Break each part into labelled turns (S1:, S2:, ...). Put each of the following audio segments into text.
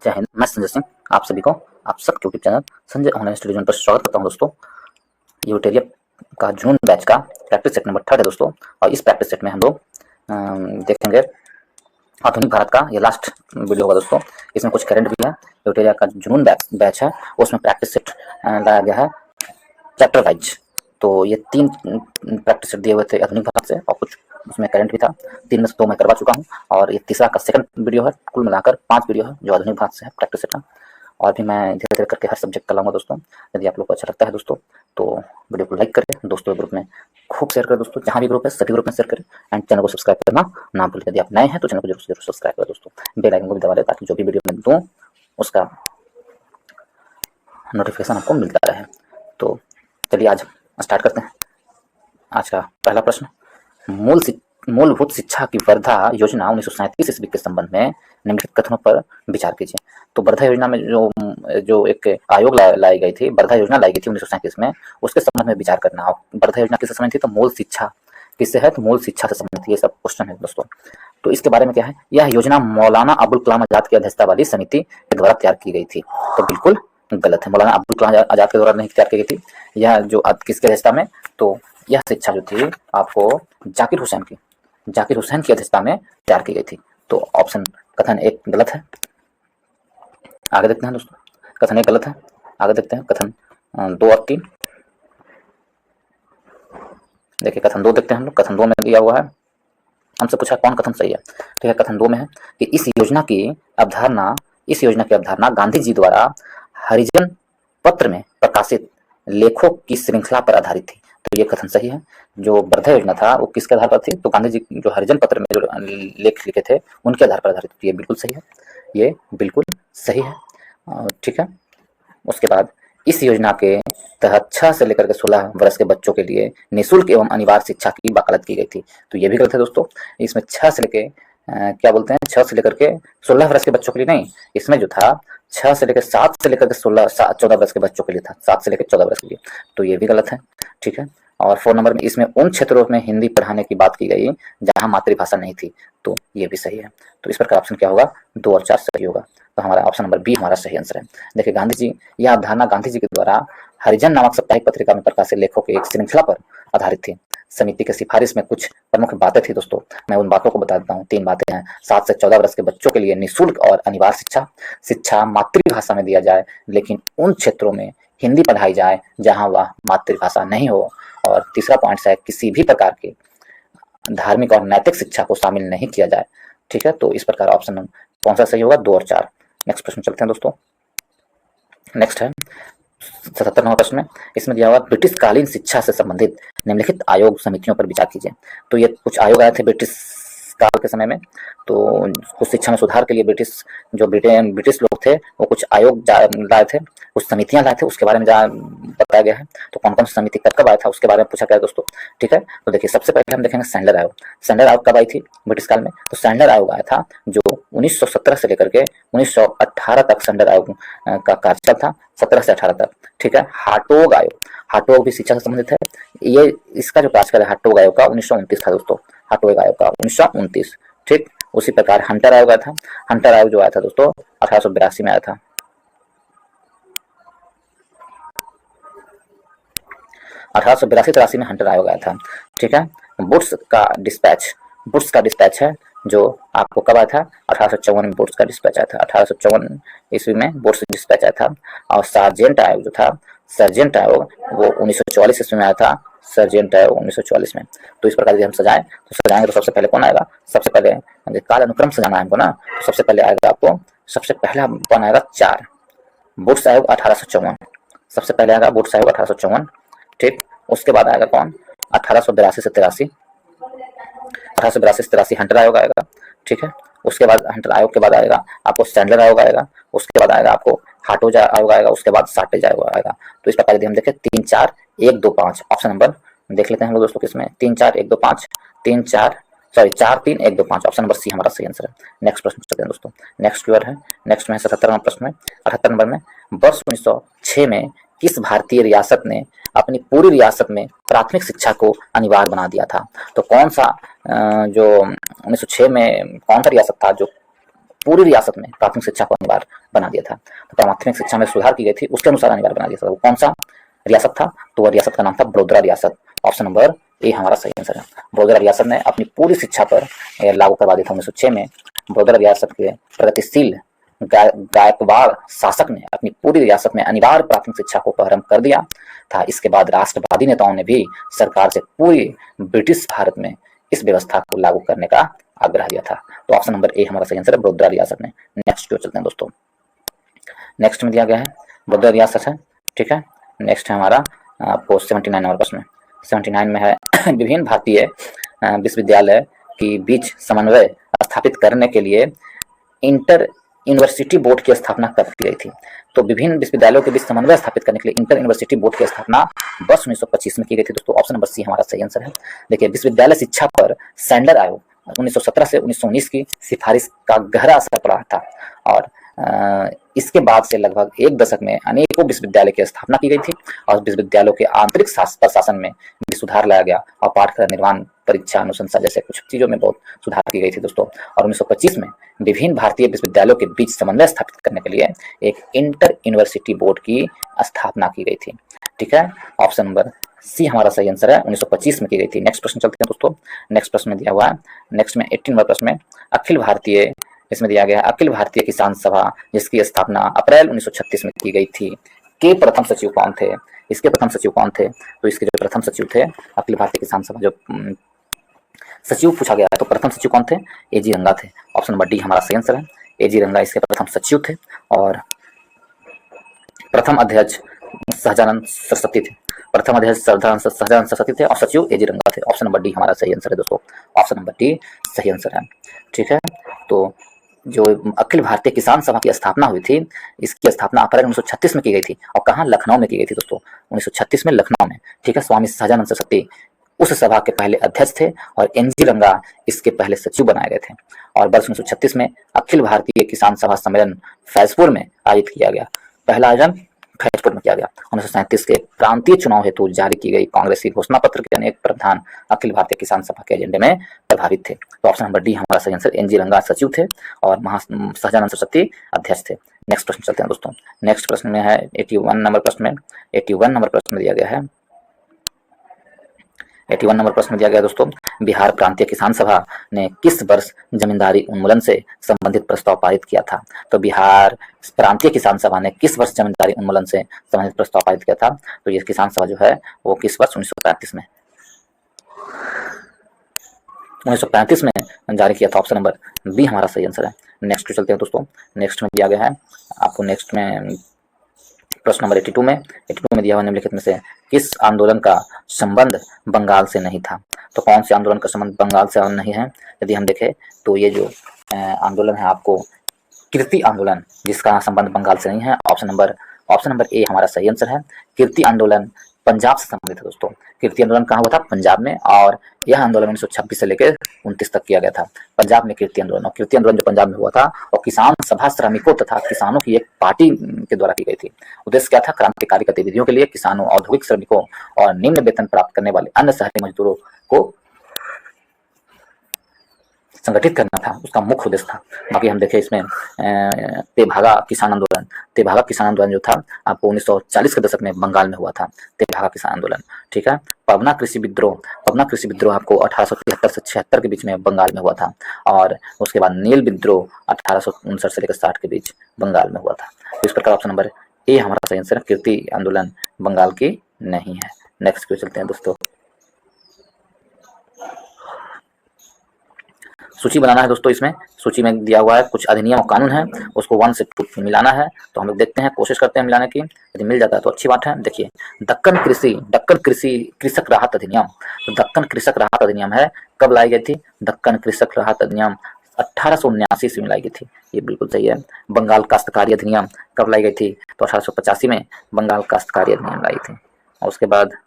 S1: जय हिंद। मैं संजय सिंह आप सभी को आप सब YouTube channel Sanjay online study zone पर स्वागत करता हूं दोस्तों। यूटेरिया का जून बैच का प्रैक्टिस सेट नंबर 3 है दोस्तों। और इस प्रैक्टिस सेट में हम लोग देखेंगे आधुनिक भारत का। ये लास्ट वीडियो होगा दोस्तों। इसमें कुछ करंट भी है। यूटेरिया का जून बैच है उसमें प्रैक्टिस सेट लाया गया है चैप्टर वाइज। तो ये 3 प्रैक्टिस सेट दिए हुए थे आधुनिक भारत से और कुछ उसमें करंट भी था। 3 में से 2 मैं करवा चुका हूँ और ये तीसरा का सेकंड वीडियो है। कुल मिलाकर 5 वीडियो है जो आधुनिक भारत से है प्रैक्टिस सेट का। और भी मैं धीरे धीरे करके हर सब्जेक्ट कराऊंगा दोस्तों। यदि आप लोग को अच्छा लगता है दोस्तों तो वीडियो को लाइक करें, दोस्तों के ग्रुप में खूब शेयर करें दोस्तों। जहाँ भी ग्रुप है सभी ग्रुप में शेयर करें एंड चैनल को सब्सक्राइब करना ना भूलें। यदि आप नए हैं तो चैनल को जरूर सब्सक्राइब करें दोस्तों। बेल आइकन को भी दबा दें ताकि जो भी वीडियो मैं दूँ उसका नोटिफिकेशन आपको मिलता रहे। तो चलिए आज स्टार्ट करते हैं। आज का पहला प्रश्न, मूलभूत शिक्षा की वर्धा योजना 1937 ईस्वी के संबंध में निम्नलिखित कथनों पर विचार कीजिए। तो वर्धा योजना में जो एक आयोग लाई गई थी, वर्धा योजना लाई गई थी 1937 में, उसके संबंध में विचार करना। वर्धा योजना किससे संबंधित थी? तो मूल शिक्षा किससे है? तो मूल शिक्षा से संबंधित ये सब क्वेश्चन है दोस्तों। तो इसके बारे में क्या है? यह योजना मौलाना अबुल कलाम आजाद की अध्यक्षता वाली समिति के द्वारा तैयार की गई थी। तो बिल्कुल गलत है। मौलाना अबुल कलाम आजाद के द्वारा नहीं तैयार की गई थी। यह जो किसके अध्यक्षता में? तो यह शिक्षा जो थी आपको जाकिर हुसैन की अध्यक्षता में तैयार की गई थी। तो ऑप्शन कथन 1 गलत है। आगे देखते हैं दोस्तों। कथन 1 गलत है। आगे देखते हैं कथन 2 और 3। देखिए कथन 2 देखते हैं हम लोग। कथन 2 में दिया हुआ है, हमसे पूछा कौन कथन सही है। तो यह कथन 2 में है कि इस योजना की अवधारणा गांधी जी द्वारा हरिजन पत्र में प्रकाशित लेखों की श्रृंखला पर आधारित थी। तो ये कथन सही है। जो वर्धा योजना था वो किसके आधार पर थी? तो गांधी जी जो हरिजन पत्र में जो लेख लिखे थे उनके आधार पर आधारित थी। ये बिल्कुल सही है। ये बिल्कुल सही है। ठीक है। उसके बाद इस योजना के तहत 6 से लेकर के 16 वर्ष के बच्चों के लिए निःशुल्क एवं अनिवार्य शिक्षा की वकालत की गई थी। तो ये भी गलत है दोस्तों। इसमें 6 से लेकर क्या बोलते हैं, 6 से लेकर के 16 वर्ष के बच्चों के लिए नहीं, इसमें जो था 6 से लेकर 7 से लेकर के 14 वर्ष के बच्चों के लिए था। 7 से लेकर 14 वर्ष के लिए। तो ये भी गलत है। ठीक है। और 4 नंबर में इसमें उन क्षेत्रों में हिंदी पढ़ाने की बात की गई जहां मातृभाषा नहीं थी। तो ये भी सही है। तो इस पर का ऑप्शन क्या होगा? 2 और 4 सही होगा। तो हमारा ऑप्शन नंबर बी हमारा सही आंसर है। देखिए गांधी जी, यह अवधारणा गांधी जी के द्वारा हरिजन नामक साप्ताहिक पत्रिका में प्रकाशित लेखों की एक श्रृंखला पर आधारित थी। समिति के सिफारिश में कुछ प्रमुख बातें थी दोस्तों। मैं उन बातों को बता देता हूँ। 3 बातें हैं। 7 से 14 वर्ष के बच्चों के लिए निःशुल्क और अनिवार्य शिक्षा मातृभाषा में दिया जाए, लेकिन उन क्षेत्रों में हिंदी पढ़ाई जाए जहां वह मातृभाषा नहीं हो। और तीसरा पॉइंट है, किसी भी प्रकार की धार्मिक और नैतिक शिक्षा को शामिल नहीं किया जाए। ठीक है। तो इस प्रकार ऑप्शन कौन सा सही होगा? 2 और 4। नेक्स्ट प्रश्न चलते हैं दोस्तों। नेक्स्ट है 77वां प्रश्न में। इसमें दिया हुआ ब्रिटिश कालीन शिक्षा से संबंधित निम्नलिखित आयोग समितियों पर विचार कीजिए। तो ये कुछ आयोग आए थे ब्रिटिश काल के समय में। तो कुछ शिक्षा में सुधार के लिए ब्रिटिश लोग थे वो कुछ आयोग लाए थे, कुछ समितियां लाए थे। उसके बारे में बताया गया है। तो कौन कौन सी समिति कब आया था उसके बारे में पूछा गया दोस्तों। ठीक है। तो देखिए सबसे पहले हम देखेंगे सैंडलर आयोग। सैंडलर आयोग कब आई थी ब्रिटिश काल में? तो सैंडलर आयोग आया था जो 1917 से लेकर के 1918 तक सैंडलर आयोग का कार्यकाल था। 17 से 18 तक। ठीक है। हाटोग आयोग भी शिक्षा से संबंधित है। ये इसका जो कार्यकाल है हाटोग आयोग का 1929 था दोस्तों। हाटोग आयोग का 1929। ठीक। उसी प्रकार हंटर आयोग आया था। हंटर आयोग जो आया था दोस्तों 1882 में आया था। 1882-83 में हंटर आयोग आया था। ठीक है। बुट्स का डिस्पैच है जो आपको कब आया था? 1854 में बुट्स का डिस्पैच आया था। 1854 ईस्वी में बुट्स डिस्पैच आया था। और सार्जेंट आयोग जो था, सर्जेंट आयोग, वो 1944 ईस्वी में आया था। सर्जेंट आयोग 1944 में। तो इस प्रकार यदि हम सजाएंगे तो सबसे पहले कौन आएगा? सबसे पहले काल अनुक्रम सजाना है हमको ना। तो सबसे पहले आएगा आपको, सबसे पहला कौन आएगा? 4 बुट्स आयोग 1854। सबसे पहले आएगा बुट्स आयोग 1854। ठीक। उसके बाद आएगा कौन? 1882 से 83। 1882 से 83 हंटर आयोग आएगा। ठीक है। उसके बाद हंटर आयोग के बाद आएगा आपको सैंडलर आयोग आएगा। उसके बाद आएगा आपको हाटोज आयोग आएगा। उसके बाद साटेज आयोग आएगा। तो इस प्रकार यदि हम देखें 3 4 1 2 5 ऑप्शन नंबर देख लेते हैं हम लोग दोस्तों किसमें 3 4 1 2 5 4 3 1 2 5 ऑप्शन नंबर सी हमारा सही आंसर है। नेक्स्ट प्रश्न चलते हैं दोस्तों। नेक्स्ट क्लियर है। नेक्स्ट में 77वां प्रश्न में 78 नंबर में, वर्ष 1906 में किस भारतीय रियासत ने अपनी पूरी रियासत में प्राथमिक शिक्षा को अनिवार्य बना दिया था? तो कौन सा जो 1906 में कौन सा रियासत था जो पूरी रियासत में प्राथमिक शिक्षा को अनिवार्य बना दिया था। तो प्राथमिक शिक्षा में सुधार की गई थी, उसके अनुसार अनिवार्य बना दिया था। वो कौन सा रियासत था? तो वह रियासत का नाम था बड़ोदरा रियासत। ऑप्शन नंबर ए हमारा सही आंसर है। बड़ोदरा रियासत ने अपनी पूरी शिक्षा पर लागू करवा दिया था 1906 में। बड़ोदरा रियासत के प्रगतिशील गायकवाड़ शासक ने अपनी पूरी रियासत में अनिवार्य प्राथमिक शिक्षा को प्रारंभ कर दिया था। इसके बाद राष्ट्रवादी नेताओं ने भी सरकार से पूरी ब्रिटिश भारत में इस व्यवस्था को लागू करने का आग्रह किया था। तो ऑप्शन नंबर ए हमारा सही आंसर है, बड़ोदरा रियासत ने। नेक्स्ट जो चलते हैं दोस्तों, नेक्स्ट में दिया गया है बड़ोदरा रियासत है, ठीक है। नेक्स्ट है हमारा आपको 79 नंबर प्रश्न। 79 में है विभिन्न भारतीय विश्वविद्यालय के बीच समन्वय स्थापित करने के लिए इंटर यूनिवर्सिटी बोर्ड की स्थापना कब की गई थी? तो विभिन्न विश्वविद्यालयों के बीच समन्वय स्थापित करने के लिए इंटर यूनिवर्सिटी बोर्ड की स्थापना वर्ष 1925 में की गई थी दोस्तों। ऑप्शन नंबर सी हमारा सही आंसर है। देखिए, विश्वविद्यालय शिक्षा पर सैंडलर आयोग 1917 से 1919 की सिफारिश का गहरा असर पड़ा था और इसके बाद से लगभग एक दशक में अनेकों विश्वविद्यालय की स्थापना की गई थी और विश्वविद्यालयों के आंतरिक प्रशासन में भी सुधार लाया गया और पाठ्यक्रम निर्माण, परीक्षा अनुशंसा जैसे कुछ चीजों में बहुत सुधार की गई थी दोस्तों। और 1925 में विभिन्न भारतीय विश्वविद्यालयों के बीच समन्वय स्थापित करने के लिए एक इंटर यूनिवर्सिटी बोर्ड की स्थापना की गई थी, ठीक है। ऑप्शन नंबर सी हमारा सही आंसर है, 1925 में की गई थी। नेक्स्ट प्रश्न चलते हैं दोस्तों। नेक्स्ट प्रश्न में दिया हुआ है, नेक्स्ट में 18 नंबर प्रश्न में अखिल भारतीय, इसमें दिया गया है अखिल भारतीय किसान सभा जिसकी स्थापना अप्रैल 1936 में की गई थी, के प्रथम सचिव कौन थे? इसके प्रथम सचिव कौन थे? तो इसके जो प्रथम सचिव थे अखिल भारतीय किसान सभा जो सचिव पूछा गया है, तो प्रथम सचिव कौन थे? एजी रंगा थे। ऑप्शन नंबर डी हमारा सही आंसर है, एजी रंगा इसके प्रथम सचिव थे और प्रथम अध्यक्ष सहजानंद सरस्वती थे। प्रथम अध्यक्ष सहजानंद सरस्वती थे और सचिव एजी रंगा थे। ऑप्शन नंबर डी हमारा सही आंसर है दोस्तों, ऑप्शन नंबर डी सही आंसर है, ठीक है। तो जो अखिल भारतीय किसान सभा की स्थापना हुई थी, इसकी स्थापना अप्रैल 1936 में की गई थी और कहाँ? लखनऊ में की गई थी दोस्तों, 1936 में लखनऊ में, ठीक है। स्वामी सहजानंद सरस्वती उस सभा के पहले अध्यक्ष थे और एनजी रंगा इसके पहले सचिव बनाए गए थे और वर्ष 1936 में अखिल भारतीय किसान सभा सम्मेलन फैजपुर में आयोजित किया गया। पहला आयोजन फैजपुर में किया गया। 1937 के प्रांतीय चुनाव हेतु जारी की गई कांग्रेस की घोषणा पत्र के अनेक प्रावधान अखिल भारतीय किसान सभा के एजेंडे में प्रभावित थे। तो ऑप्शन नंबर डी हमारा सही आंसर, एनजी रंगा सचिव थे और सहजानंद सरस्वती अध्यक्ष थे। नेक्स्ट प्रश्न चलते हैं दोस्तों। नेक्स्ट प्रश्न में है 81 नंबर प्रश्न में, 81 नंबर प्रश्न में दिया गया है, 81 नंबर प्रश्न में दिया गया दोस्तों, बिहार प्रांतीय किसान सभा ने किस वर्ष जमींदारी उन्मूलन से संबंधित प्रस्ताव पारित किया था? तो बिहार प्रांतीय किसान सभा ने किस वर्ष जमींदारी उन्मूलन से संबंधित प्रस्ताव पारित किया था? तो ये किसान सभा जो है वो किस वर्ष? 1935 में, 1935 में जारी किया था। ऑप्शन नंबर बी हमारा सही आंसर है। नेक्स्ट चलते हैं दोस्तों। नेक्स्ट में दिया गया है आपको, नेक्स्ट में प्रश्न नंबर 82 में दिया हुआ निम्नलिखित में से किस आंदोलन का संबंध बंगाल से नहीं था? तो कौन से आंदोलन का संबंध बंगाल से नहीं है? यदि हम देखें तो ये जो आंदोलन है आपको कीर्ति आंदोलन, जिसका संबंध बंगाल से नहीं है। ऑप्शन नंबर ए हमारा सही आंसर है। कीर्ति आंदोलन पंजाब से संबंधित है दोस्तों। कीर्ति आंदोलन कहाँ हुआ था? पंजाब में, और यह आंदोलन 1926 से लेकर 29 तक किया गया था पंजाब में कीर्ति आंदोलन। और कीर्ति आंदोलन जो पंजाब में हुआ था और किसान सभा श्रमिकों तथा किसानों की एक पार्टी के द्वारा की गई थी। उद्देश्य क्या था? क्रांतिकारी गतिविधियों के लिए किसानों, औद्योगिक श्रमिकों और निम्न वेतन प्राप्त करने वाले अन्य शहरी मजदूरों को संगठित करना था, उसका मुख्य उद्देश्य था। बाकी हम देखें इसमें तेभागा किसान आंदोलन जो था आपको 1940 के दशक में बंगाल में हुआ था, तेभागा किसान आंदोलन, ठीक है। पवना कृषि विद्रोह आपको 1873 से 76 के बीच में बंगाल में हुआ था और उसके बाद नील विद्रोह 1859 से लेकर 60 के बीच बंगाल में हुआ था। तो इस प्रकार ऑप्शन नंबर ए हमारा सही आंसर है, कीर्ति आंदोलन बंगाल की नहीं है। नेक्स्ट क्वेश्चन चलते हैं दोस्तों। सूची बनाना है दोस्तों। इसमें सूची में दिया हुआ है कुछ अधिनियम और कानून है, उसको 1 से 2 मिलाना है। तो हम लोग देखते हैं, कोशिश करते हैं मिलाने की। यदि मिल जाता है तो अच्छी बात है। देखिए, दक्कन कृषक राहत अधिनियम। तो दक्कन कृषक राहत अधिनियम है, कब लाई गई थी? दक्कन कृषक राहत अधिनियम 1879 से लाई गई थी, ये बिल्कुल सही है। बंगाल काश्तकारी अधिनियम कब लाई गई थी? तो 1885 में बंगाल काश्तकारी अधिनियम लाई थी। और उसके बाद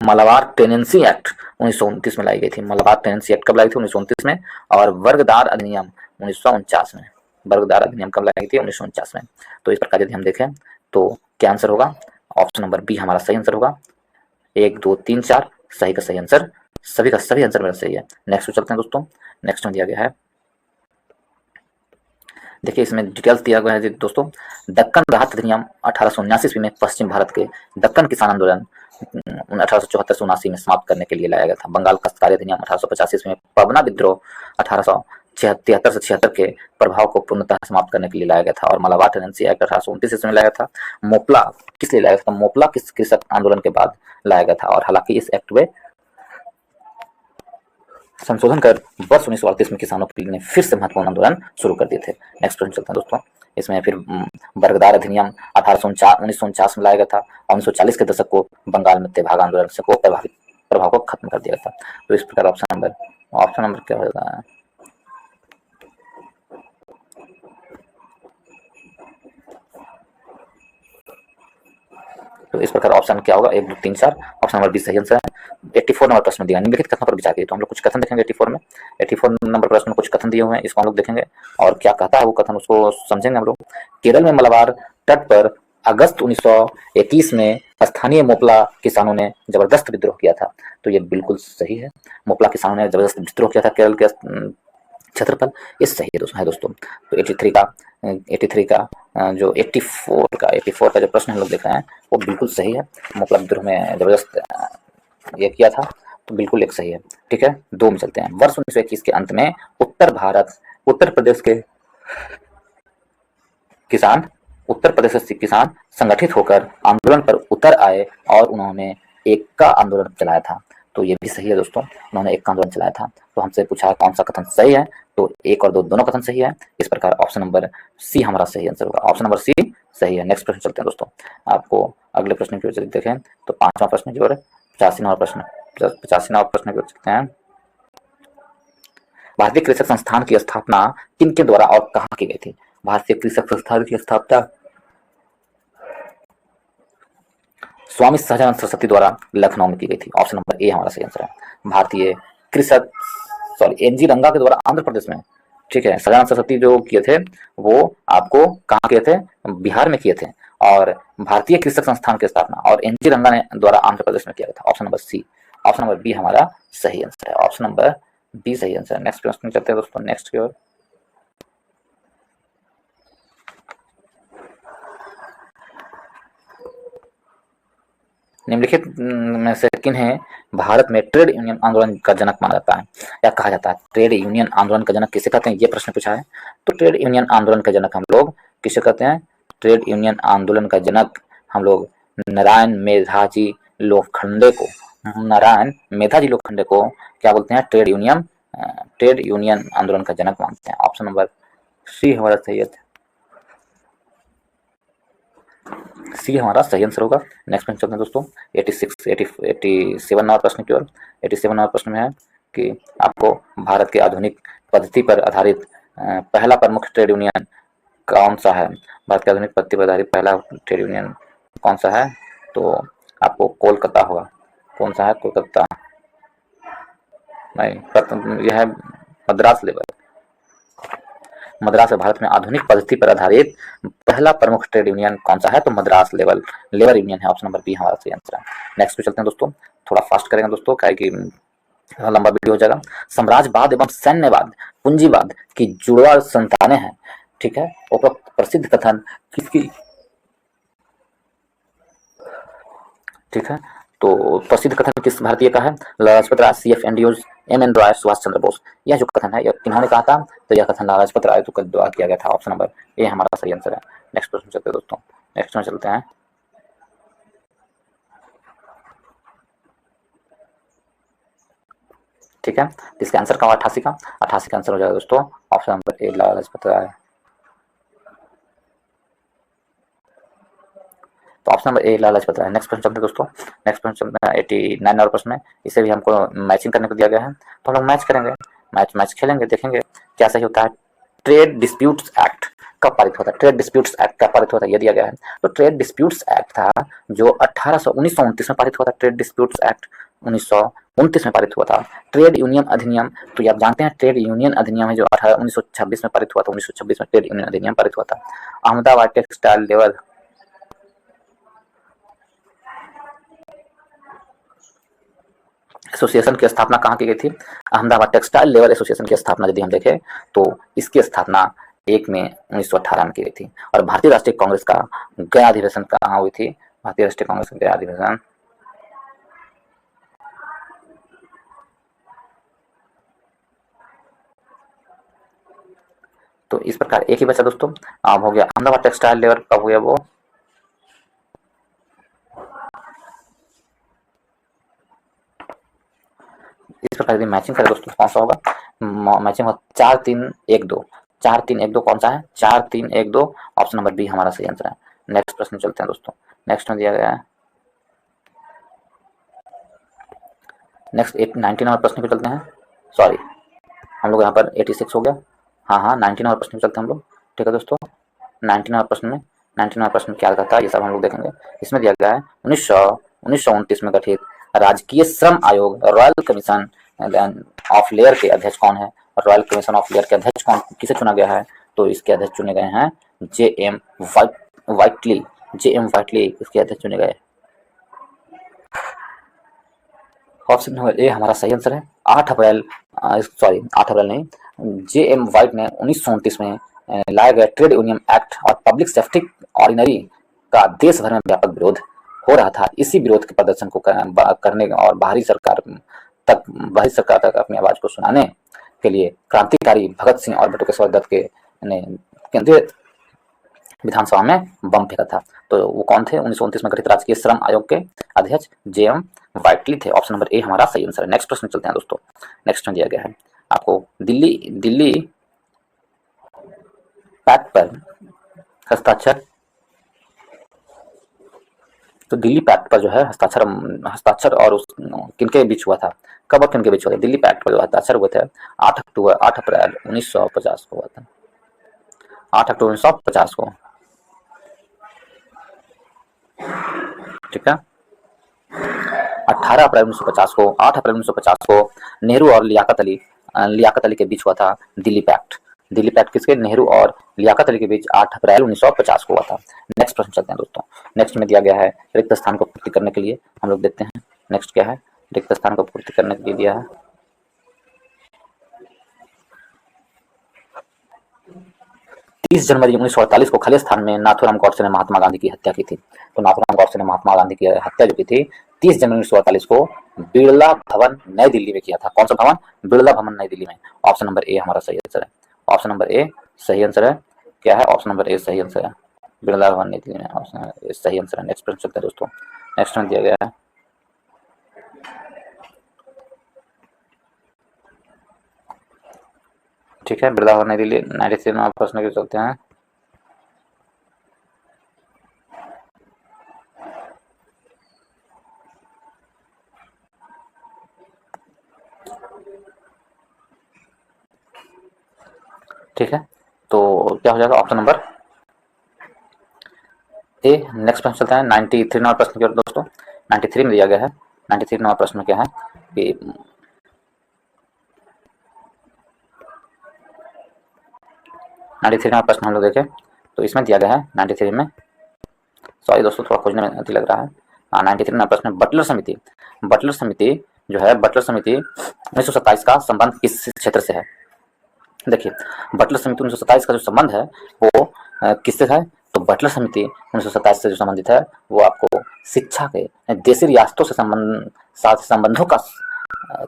S1: मलाबार टेनेंसी एक्ट 1929 में लाई गई थी। मलाबार टेनेंसी एक्ट कब लाई थी? 1929 में। और वर्गदार अधिनियम 1949 में। वर्गदार अधिनियम कब लाई थी? 1949 में। तो इस प्रकार यदि हम देखें तो क्या आंसर होगा? ऑप्शन नंबर बी हमारा सही आंसर होगा। 1 2 3 4 सही का सही आंसर, सभी का सभी आंसर मेरा सही है। नेक्स्ट चलते हैं दोस्तों। नेक्स्ट में दिया गया है देखिए इसमें डिटेल्स दिया गया है दोस्तों। दक्कन राहत अधिनियम 1879 ईस्वी में पश्चिम भारत के दक्कन किसान आंदोलन 1874 से 79 में समाप्त करने के लिए लाया गया था। बंगाल काश्तकारी अधिनियम 1885 ईस्वी में पवना विद्रोह 1873 से 76 के प्रभाव को पूर्णतः समाप्त करने के लिए लाया गया था। और मलाबार टेनेंसी एक्ट 1829 ईस्वी में लाया गया था। मोपला किस लिए लाया गया था? मोपला किस कृषक आंदोलन के बाद लाया गया था। और हालांकि इस एक्ट में संशोधन कर वर्ष 1938 में किसानों के लिए ने फिर से महत्वपूर्ण आंदोलन शुरू कर दिए थे। नेक्स्ट प्रश्न चलते हैं दोस्तों। इसमें फिर बरगदार अधिनियम 1949 में लाया गया था और 1940 के दशक को बंगाल में तेभाग आंदोलन से को प्रभाव को खत्म कर दिया था। तो इस प्रकार ऑप्शन नंबर क्या होगा? तो इस प्रकार ऑप्शन क्या होगा? 1 2 3 4। ऑप्शन नंबर बी सही आंसर है। 84 नंबर प्रश्न दिया निम्नलिखित कथनों पर विचार कीजिए। तो हम लोग कुछ कथन देखेंगे 84 में। 84 नंबर प्रश्न में कुछ कथन दिए हुए हैं, इसको हम लोग देखेंगे और क्या कहता है वो कथन उसको समझेंगे हम लोग। केरल में मलाबार तट पर अगस्त 1921 में स्थानीय मोपला किसानों ने जबरदस्त विद्रोह किया था। तो ये बिल्कुल सही है। मोपला किसानों ने जबरदस्त विद्रोह किया था केरल के क्षेत्र पर। ये सही है दोस्तों। तो 83 का जो 84 का जो प्रश्न हम लोग देख रहे हैं वो बिल्कुल सही है। मोपला विद्रोह में जबरदस्त ये किया था, तो बिल्कुल एक सही है। ठीक है, 2 में चलते हैं। वर्ष 1921 के अंत में उत्तर प्रदेश से किसान संगठित होकर आंदोलन पर उतर आए और उन्होंने एक का आंदोलन चलाया था। तो ये भी सही है दोस्तों, उन्होंने एक का आंदोलन चलाया था। तो हमसे पूछा है कौन सा कथन सही है, तो 1 और 2 दोनों कथन सही है। इस प्रकार ऑप्शन नंबर सी हमारा सही आंसर होगा। ऑप्शन नंबर सी सही है। नेक्स्ट प्रश्न चलते हैं दोस्तों। आपको अगले प्रश्न की ओर देखें तो 5वां प्रश्न की ओर 85वां प्रश्न की ओर चलते हैं। भारतीय कृषक संस्थान की स्थापना किनके द्वारा और कहाँ की गई थी? भारतीय कृषक संस्थान की स्थापना स्वामी सहजानंद सरस्वती द्वारा लखनऊ में की गई थी। ऑप्शन नंबर ए हमारा सही आंसर है। भारतीय कृषक एनजी रंगा के द्वारा आंध्र प्रदेश में, ठीक है, सहजानंद सरस्वती जो किए थे वो आपको कहाँ किए थे? बिहार में किए थे। और भारतीय कृषक संस्थान की स्थापना और एनजी रंगा ने द्वारा आंध्र प्रदेश में किया था। Option number C, option number B हमारा सही आंसर है। ऑप्शन नंबर बी सही आंसर है। नेक्स्ट प्रश्न चलते हैं दोस्तों। नेक्स्ट की ओर निम्नलिखित में से किन्हें भारत में ट्रेड यूनियन आंदोलन का जनक माना जाता है या कहा जाता है? ट्रेड यूनियन आंदोलन का जनक किसे कहते हैं, ये प्रश्न पूछा है। तो ट्रेड यूनियन आंदोलन का जनक हम लोग किसे कहते हैं? ट्रेड यूनियन आंदोलन का जनक हम लोग नारायण मेधाजी लोखंडे को क्या बोलते हैं? ट्रेड यूनियन आंदोलन का जनक मानते हैं। ऑप्शन नंबर सी हमारा सही है। सी हमारा सही आंसर होगा। नेक्स्ट प्रश्न चलते हैं दोस्तों। 87 नंबर प्रश्न की ओर। 87 नंबर प्रश्न में है कि आपको भारत के आधुनिक पद्धति पर आधारित पहला प्रमुख ट्रेड यूनियन कौन सा है? भारत के आधुनिक पद्धति पर आधारित पहला ट्रेड यूनियन कौन सा है? तो आपको कोलकाता होगा। कौन सा है? कोलकाता नहीं, यह है मद्रास भारत में आधुनिक पद्धति पर आधारित पहला प्रमुख ट्रेड यूनियन कौन सा है? तो मद्रास लेबर यूनियन है। ऑप्शन नंबर बी हमारा सही आंसर है। नेक्स्ट पे चलते हैं दोस्तों। थोड़ा फास्ट करेंगे दोस्तों, क्या है कि लंबा वीडियो हो जाएगा। साम्राज्यवाद एवं सैन्यवाद पूंजीवाद की जुड़वा संतानें हैं। ठीक है, उपरोक्त प्रसिद्ध कथन किसकी? ठीक है, तो प्रसिद्ध कथन किस भारतीय का है? Lala Lajpat Rai, CF Andrews, MN Roy, Subhash Chandra Bose. यह जो कथन है यह किन्होंने कहा था? तो यह कथन लाला लाजपत राय को द्वारा किया गया था। ऑप्शन नंबर ए हमारा सही आंसर है। नेक्स्ट प्रश्न चलते हैं दोस्तों। नेक्स्ट में चलते हैं। ठीक है, इसका आंसर का 88 का आंसर हो जाएगा दोस्तों। Option number A Lala Lajpat Rai. तो option number A Lala Lajpat Rai. Next प्रश्न चलते हैं दोस्तों। नेक्स्ट प्रश्न चलते हैं 89 नंबर प्रश्न में। इसे भी हमको मैचिंग करने को दिया गया है, तो हम लोग मैच करेंगे, मैच खेलेंगे, देखेंगे क्या सही होता है। ट्रेड डिस्प्यूट्स एक्ट कब पारित होता है? ट्रेड डिस्प्यूट्स एक्ट कब पारित होता है? ये दिया गया है। तो ट्रेड डिस्प्यूट्स एक्ट था जो 1929 में पारित हुआ था। ट्रेड डिस्प्यूट्स एक्ट 1929 में पारित हुआ था। ट्रेड यूनियन अधिनियम, तो ये आप जानते हैं ट्रेड यूनियन अधिनियम है जो 1926 में पारित हुआ था। 1926 में ट्रेड यूनियन अधिनियम पारित हुआ था। अहमदाबाद टेक्सटाइल लेबर एसोसिएशन की स्थापना कहाँ की गई थी? अहमदाबाद टेक्सटाइल लेबर एसोसिएशन की स्थापना यदि हम देखें तो इसकी स्थापना 1 में 1918 में की गई थी। और भारतीय राष्ट्रीय कांग्रेस का गया अधिवेशन कहाँ हुई थी? भारतीय राष्ट्रीय कांग्रेस का गया अधिवेशन तो इस प्रकार एक ही बचा दोस्तों। अब हो गया अहमदाबाद टेक्सटाइल लेबर कब हुआ वो? इस प्रकार यदि मैचिंग करें दोस्तों कौन सा होगा? मैचिंग होगा 4-3-1-2। 4-3-1-2 कौन सा है? 4-3-1-2 ऑप्शन नंबर बी हमारा सही आंसर है। नेक्स्ट प्रश्न चलते हैं दोस्तों। नेक्स्ट में दिया गया है, नेक्स्ट 90 नंबर प्रश्न पे चलते हैं। सॉरी, हम लोग यहाँ पर 86 हो गया। हाँ 90 नंबर प्रश्न पे चलते हैं हम लोग। ठीक है दोस्तों, 90 नंबर प्रश्न में 90 नंबर प्रश्न क्या कहता है ये सब हम लोग देखेंगे। इसमें दिया गया है 1929 में गठित राजकीय श्रम आयोग रॉयल कमीशन ऑफ लेयर के अध्यक्ष कौन है? रॉयल कमीशन ऑफ लेयर के अध्यक्ष कौन किसे चुना गया है? तो इसके अध्यक्ष चुने गए हैं जे.एम. वाइटली। जे.एम. वाइटली इसके अध्यक्ष चुने गए। ऑप्शन नंबर ए हमारा सही आंसर है। 8 अप्रैल नहीं, जे.एम. वाइट ने 1929 में लाए गए ट्रेड यूनियन एक्ट और पब्लिक सेफ्टी ऑर्डिनरी का देश भर में व्यापक विरोध हो रहा था। इसी विरोध के प्रदर्शन को करने और बाहरी सरकार तक अपनी आवाज को सुनाने के लिए क्रांतिकारी भगत सिंह और बटुकेश्वर दत्त के ने केंद्रीय विधानसभा में बम फेंका था। तो वो कौन थे? 1929 में गठित राजकीय श्रम आयोग के अध्यक्ष जे.एम. वाइटली थे। ऑप्शन नंबर ए हमारा सही आंसर है। नेक्स्ट प्रश्न चलते हैं दोस्तों। नेक्स्ट में दिया गया है आपको दिल्ली पैक्ट पर हस्ताक्षर। तो दिल्ली पैक्ट पर जो है हस्ताक्षर और उस किनके बीच हुआ था? कब और किनके बीच हुआ था? दिल्ली पैक्ट पर जो हस्ताक्षर हुए थे 8 अप्रैल 1950 को हुआ था। 8 अक्टूबर 1950 को। ठीक है, 18 अप्रैल 1950 को, 8 अप्रैल 1950 को नेहरू और लियाकत अली के बीच हुआ था दिल्ली पैक्ट। दिल्ली पैक्ट किसके? नेहरू और लियाकत अली के बीच 8 अप्रैल 1950 को हुआ था। नेक्स्ट प्रश्न चलते हैं दोस्तों। नेक्स्ट में दिया गया है रिक्त स्थान को पूर्ति करने के लिए हम लोग देखते हैं नेक्स्ट क्या है। रिक्त स्थान को पूर्ति करने के लिए दिया है 30 जनवरी 1948 को खालिस्तान में नाथूराम गॉडसे ने महात्मा गांधी की हत्या की थी। तो नाथूराम गॉडसे ने महात्मा गांधी की हत्या जो की थी 30 जनवरी 1948 को बिरला भवन नई दिल्ली में किया था। कौन सा भवन? बिरला भवन नई दिल्ली में। ऑप्शन नंबर ए हमारा सही आंसर है। ऑप्शन नंबर ए सही आंसर है। क्या है? ऑप्शन नंबर ए सही आंसर है। बिरला भवन नई दिल्ली में ऑप्शन सही आंसर है। नेक्स्ट प्रश्न चलते हैं दोस्तों। नेक्स्ट में दिया गया है ठीक है, बिरला भवन नई दिल्ली 93 नंबर प्रश्न के चलते हैं। ठीक है, तो क्या हो जाएगा? ऑप्शन नंबर ए। नेक्स्ट प्रश्न चलता है 93 नंबर प्रश्न की ओर दोस्तों। 93 में दिया गया है 93 नंबर प्रश्न में क्या है कि 93 नंबर प्रश्न हम लोग देखें तो इसमें दिया गया है 93 में, सॉरी दोस्तों थोड़ा खोजने में अति लग रहा है। 93 नंबर प्रश्न बटलर समिति जो है बटलर समिति 1927 का संबंध किस क्षेत्र से है? देखिए, बटलर समिति 1927 का जो संबंध है वो किससे है? तो बटलर समिति 1927 से जो संबंधित है वो आपको शिक्षा के देशी रियासतों से संबंधों का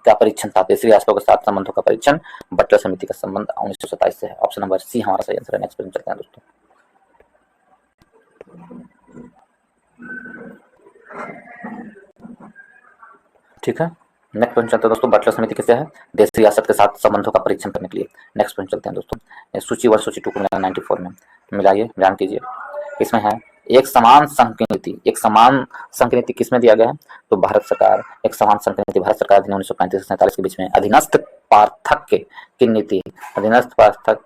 S1: क्या परीक्षण था? देशी रियासतों के साथ संबंधों का परीक्षण बटलर समिति का संबंध 1927 से है। ऑप्शन नंबर सी हमारा सही आंसर है। नेक्स्ट प्रश्न चलते हैं दोस्तों। ठीक है, नेक्स्ट प्रश्न चलते हैं दोस्तों। बटलर समिति किससे है? देशी रियासत के साथ संबंधों का परीक्षण करने के लिए। नेक्स्ट प्रश्न चलते हैं दोस्तों। सूची 1 सूची 2 को मिलाकर 94 में मिलाइए, ध्यान कीजिए। इसमें है एक समान संघ की नीति। एक समान संघ की नीति किसमें दिया गया है? तो भारत सरकार एक समान संघ की नीति भारत सरकार अधिनियम 1935 से 47 के बीच में अधीनस्थ पार्थक्य की नीति अधीनस्थ पार्थक्य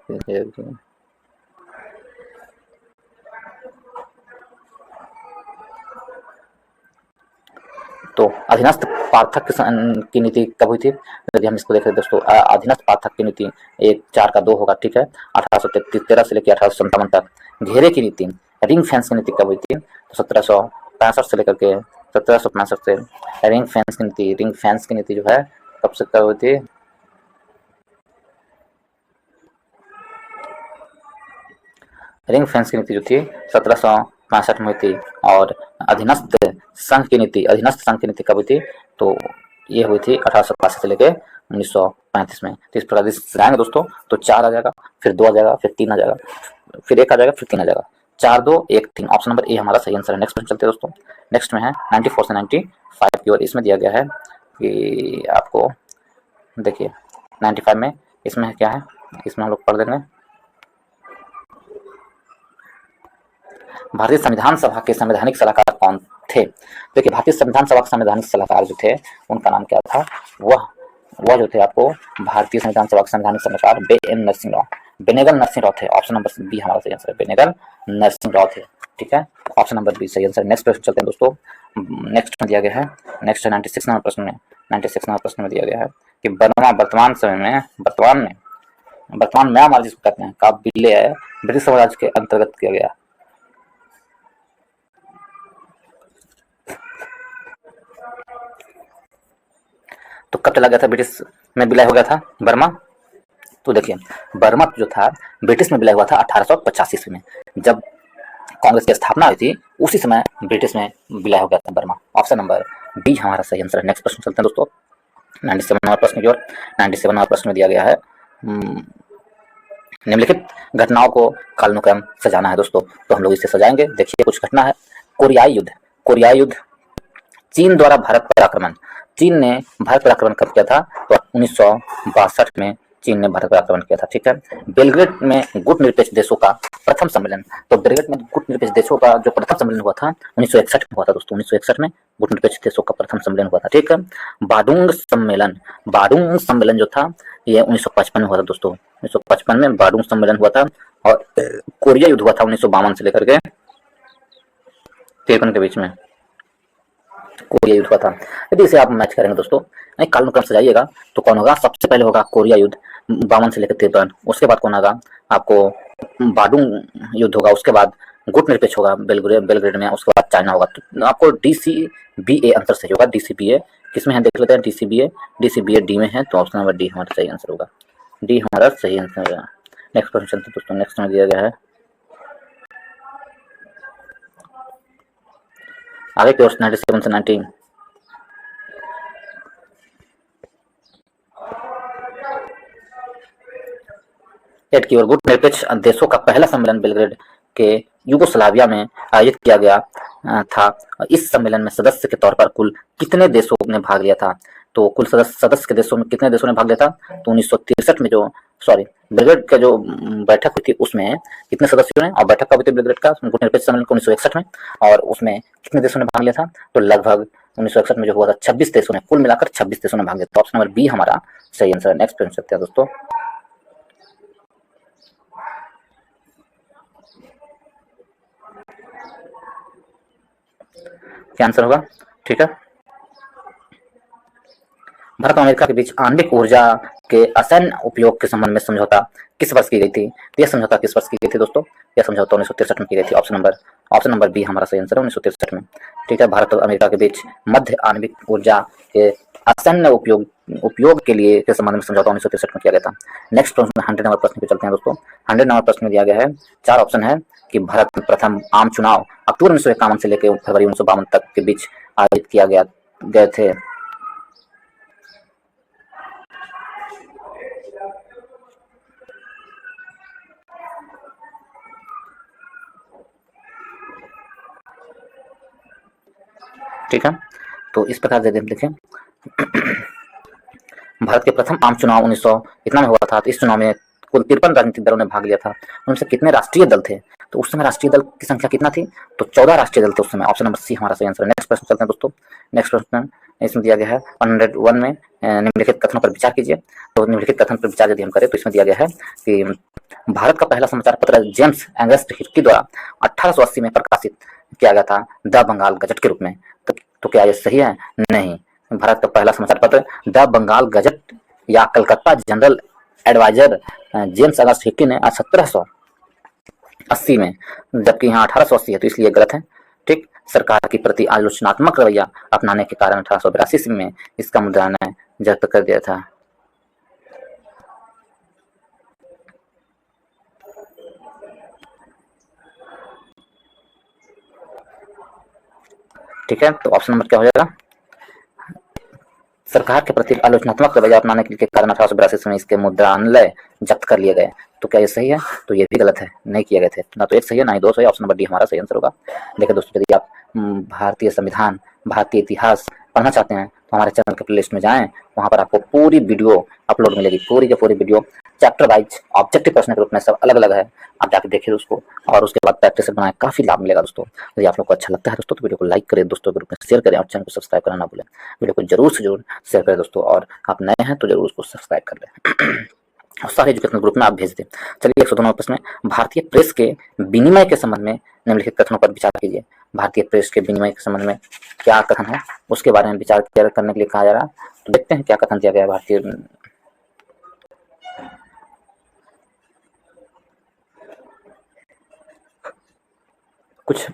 S1: तो अधीनस्थ पार्थक्य की नीति कब हुई थी? यदि हम इसको देखें दोस्तों, अधीनस्थ पार्थक्य की नीति 1/4 2 होगा। ठीक है, 1813 से लेकर 1857 तक। घेरे की नीति रिंग फेंस की नीति कब हुई थी? तो 1765 से लेकर के 1765 से रिंग फेंस की नीति जो है कब से कब हुई थी? रिंग फेंस की नीति जो थी 1765 में हुई थी, और अधीनस्थ संघ की नीति कब हुई थी? तो ये हुई थी 1882 से लेके 1935 में। तो इस प्रकार से आएंगे दोस्तों, तो 4 आ जाएगा, फिर 2 आ जाएगा, फिर 3 आ जाएगा, फिर 1 आ जाएगा, फिर 3 आ जाएगा। 4 2 1 3, ऑप्शन नंबर ए हमारा सही आंसर है। नेक्स्ट प्रश्न चलते हैं दोस्तों। नेक्स्ट में है 94 से 95 की ओर। इसमें दिया गया है कि आपको देखिए 95 में इसमें क्या है, इसमें हम लोग पढ़ देंगे। भारतीय संविधान सभा के संवैधानिक सलाहकार कौन थे? देखिए भारतीय संविधान सभा के संवैधानिक सलाहकार जो थे उनका नाम क्या था? वह जो थे आपको भारतीय संविधान सभा के संवैधानिक सलाहकार B.N. नरसिंह राव, बेनेगल नरसिंह राव थे। ऑप्शन नंबर बी हमारा सही आंसर है, बेनेगल नरसिंह राव थे। ठीक है, ऑप्शन नंबर बी सही आंसर। नेक्स्ट प्रश्न चलते हैं दोस्तों। नेक्स्ट में दिया गया है, नेक्स्ट है 96 नंबर प्रश्न में। 96 नंबर प्रश्न में दिया गया है कि बर्मा वर्तमान समय में म्यांमार जिसको कहते हैं का विलय ब्रिटिश साम्राज्य के अंतर्गत किया गया। तो कब चला गया था ब्रिटिश में विलय हो गया था बर्मा? तो देखिए बर्मा जो था ब्रिटिश में विलय हुआ था 1885 ईस्वी में, जब कांग्रेस की स्थापना हुई थी उसी समय ब्रिटिश में विलय हो गया था बर्मा। ऑप्शन नंबर बी हमारा सही आंसर है। नेक्स्ट प्रश्न चलते हैं दोस्तों 97 नंबर प्रश्न की ओर। 97 नंबर प्रश्न में दिया गया है निम्नलिखित घटनाओं को कालानुक्रम से जाना है दोस्तों, तो हम लोग इसे सजाएंगे। देखिए कुछ घटना है। कोरियाई युद्ध, चीन द्वारा भारत पर आक्रमण। चीन ने भारत पर आक्रमण कब किया था? तो 1962 में चीन ने भारत पर आक्रमण किया था। ठीक है, बेलग्रेड में गुट निरपेक्ष देशों का प्रथम सम्मेलन। तो बेलग्रेड में गुट निरपेक्ष देशों का जो प्रथम सम्मेलन हुआ था 1961 में हुआ था दोस्तों। 1961 में गुट निरपेक्ष देशों का प्रथम सम्मेलन हुआ था। ठीक है, बाडुंग सम्मेलन जो था ये 1955 में हुआ था दोस्तों। 1955 में बाडुंग सम्मेलन हुआ था। और कोरिया युद्ध हुआ था 1952 से लेकर के 53 के बीच में कोरिया युद्ध हुआ था। यदि इसे आप मैच करेंगे दोस्तों, कालानुक्रम से जाइएगा तो कौन होगा? सबसे पहले होगा कोरिया युद्ध 52 से लेकर 53, उसके बाद कौन होगा? आपको बाडुंग युद्ध होगा, उसके बाद गुट निरपेक्ष होगा बेलग्रेड में, उसके बाद चाइना होगा। तो आपको DCBA आंसर सही होगा। DCBA किसमें है देख लेते हैं। DCBA डी में है, तो ऑप्शन नंबर डी हमारा सही आंसर होगा। डी हमारा सही आंसर है। नेक्स्ट क्वेश्चन चलते दोस्तों। नेक्स्ट में दिया गया है आगे की ओर 97 से 19 एट की ओर। गुट निरपेक्ष देशों का पहला सम्मेलन बेलग्रेड के यूगोस्लाविया में आयोजित किया गया था। इस सम्मेलन में सदस्य के तौर पर कुल कितने देशों ने भाग लिया था? तो कुल सदस्य के देशों में कितने देशों ने भाग लिया था? तो 1963 में जो बेलग्रेड का जो बैठक हुई थी उसमें कितने सदस्यों ने, और बैठक कब हुई थी बेलग्रेड का गुट निरपेक्ष सम्मेलन को 1961 में, और उसमें कितने देशों ने भाग लिया था? तो लगभग 1961 में जो हुआ था 26 देशों ने, कुल मिलाकर 26 देशों ने भाग लिया था। ऑप्शन नंबर बी हमारा सही आंसर है। नेक्स्ट क्वेश्चन सकते हैं दोस्तों। क्या आंसर होगा? ठीक है, भारत और अमेरिका के बीच आणविक ऊर्जा के असैन्य उपयोग के संबंध में समझौता किस वर्ष की गई थी? तो यह समझौता किस वर्ष की गई थी दोस्तों? यह समझौता 1963 में की गई थी। ऑप्शन नंबर बी हमारा सही आंसर है, 1963 में। ठीक है, भारत और अमेरिका के बीच मध्य आणविक ऊर्जा के असैन्य उपयोग के संबंध में समझौता 1963 में किया गया था। नेक्स्ट प्रश्न 100 नंबर प्रश्न पे चलते हैं दोस्तों। 100 नंबर प्रश्न में दिया गया है, 4 ऑप्शन है कि भारत में प्रथम आम चुनाव अक्टूबर 1951 से लेकर फरवरी 1952 तक के बीच आयोजित किया गए थे। ठीक है, तो इस प्रकार से देखें भारत के प्रथम आम चुनाव 1900 इतना में हुआ था। तो इस चुनाव में कुल 53 राजनीतिक दलों ने भाग लिया था। उनसे कितने राष्ट्रीय दल थे? तो उस समय राष्ट्रीय दल की संख्या कितना थी? तो 14 राष्ट्रीय दल थे उस समय। ऑप्शन नंबर सी हमारा सही आंसर है। नेक्स्ट प्रश्न चलते हैं दोस्तों। नेक्स्ट प्रश्न इसमें दिया गया है 101 में निम्नलिखित कथनों पर विचार कीजिए। तो निम्नलिखित कथन पर विचार यदि हम करें तो इसमें दिया गया है कि भारत का पहला समाचार पत्र जेम्स एंगस्ट हिटकी द्वारा 1880 में प्रकाशित किया गया था द बंगाल गजट के रूप में। तो क्या ये सही है? नहीं। भारत का पहला समाचार पत्र द बंगाल गजट या कलकत्ता जनरल एडवाइजर जेम्स अगस्त हिटकी ने 1780 में, जबकि यहाँ 1880 है तो इसलिए गलत है। ठीक, सरकार के प्रति आलोचनात्मक रवैया अपनाने के कारण 1882 में इसका मुद्रांकन जब्त कर दिया था। ठीक है, तो ऑप्शन नंबर क्या हो जाएगा, सरकार के प्रति आलोचनात्मक रवैया अपनाने के कारण 1882 में इसके मुद्रालय जब्त कर लिए गए। तो क्या ये सही है? तो ये भी गलत है, नहीं किए गए थे। ना तो एक सही है ना ही दो सही। ऑप्शन नंबर डी हमारा सही आंसर होगा। देखिए दोस्तों, यदि आप भारतीय संविधान, भारतीय इतिहास पढ़ना चाहते हैं तो हमारे चैनल के प्लेलिस्ट में जाएं, वहां पर आपको पूरी वीडियो अपलोड मिलेगी, पूरी की पूरी वीडियो चैप्टर वाइज ऑब्जेक्टिव प्रश्न के रूप में, सब अलग अलग है। आप जाके देखिए उसको और उसके बाद प्रैक्टिस बनाएं, काफी लाभ मिलेगा दोस्तों। यदि आप लोग को अच्छा लगता है दोस्तों तो वीडियो को लाइक करें, दोस्तों के ग्रुप में शेयर करें और चैनल को सब्सक्राइब करना ना भूलें। वीडियो को जरूर से जरूर शेयर करें दोस्तों, और आप नए हैं तो जरूर उसको सब्सक्राइब कर लें और सारे एजुकेशनल ग्रुप में आप भेज दें। चलिए 102 नंबर प्रश्न में, भारतीय प्रेस के विनिमय के संबंध में निम्नलिखित कथनों पर विचार कीजिए। भारतीय प्रेस के विनिमय के संबंध में क्या कथन है उसके बारे में विचार करने के लिए कहा जा रहा है। तो देखते हैं क्या कथन दिया गया है भारतीय कुछ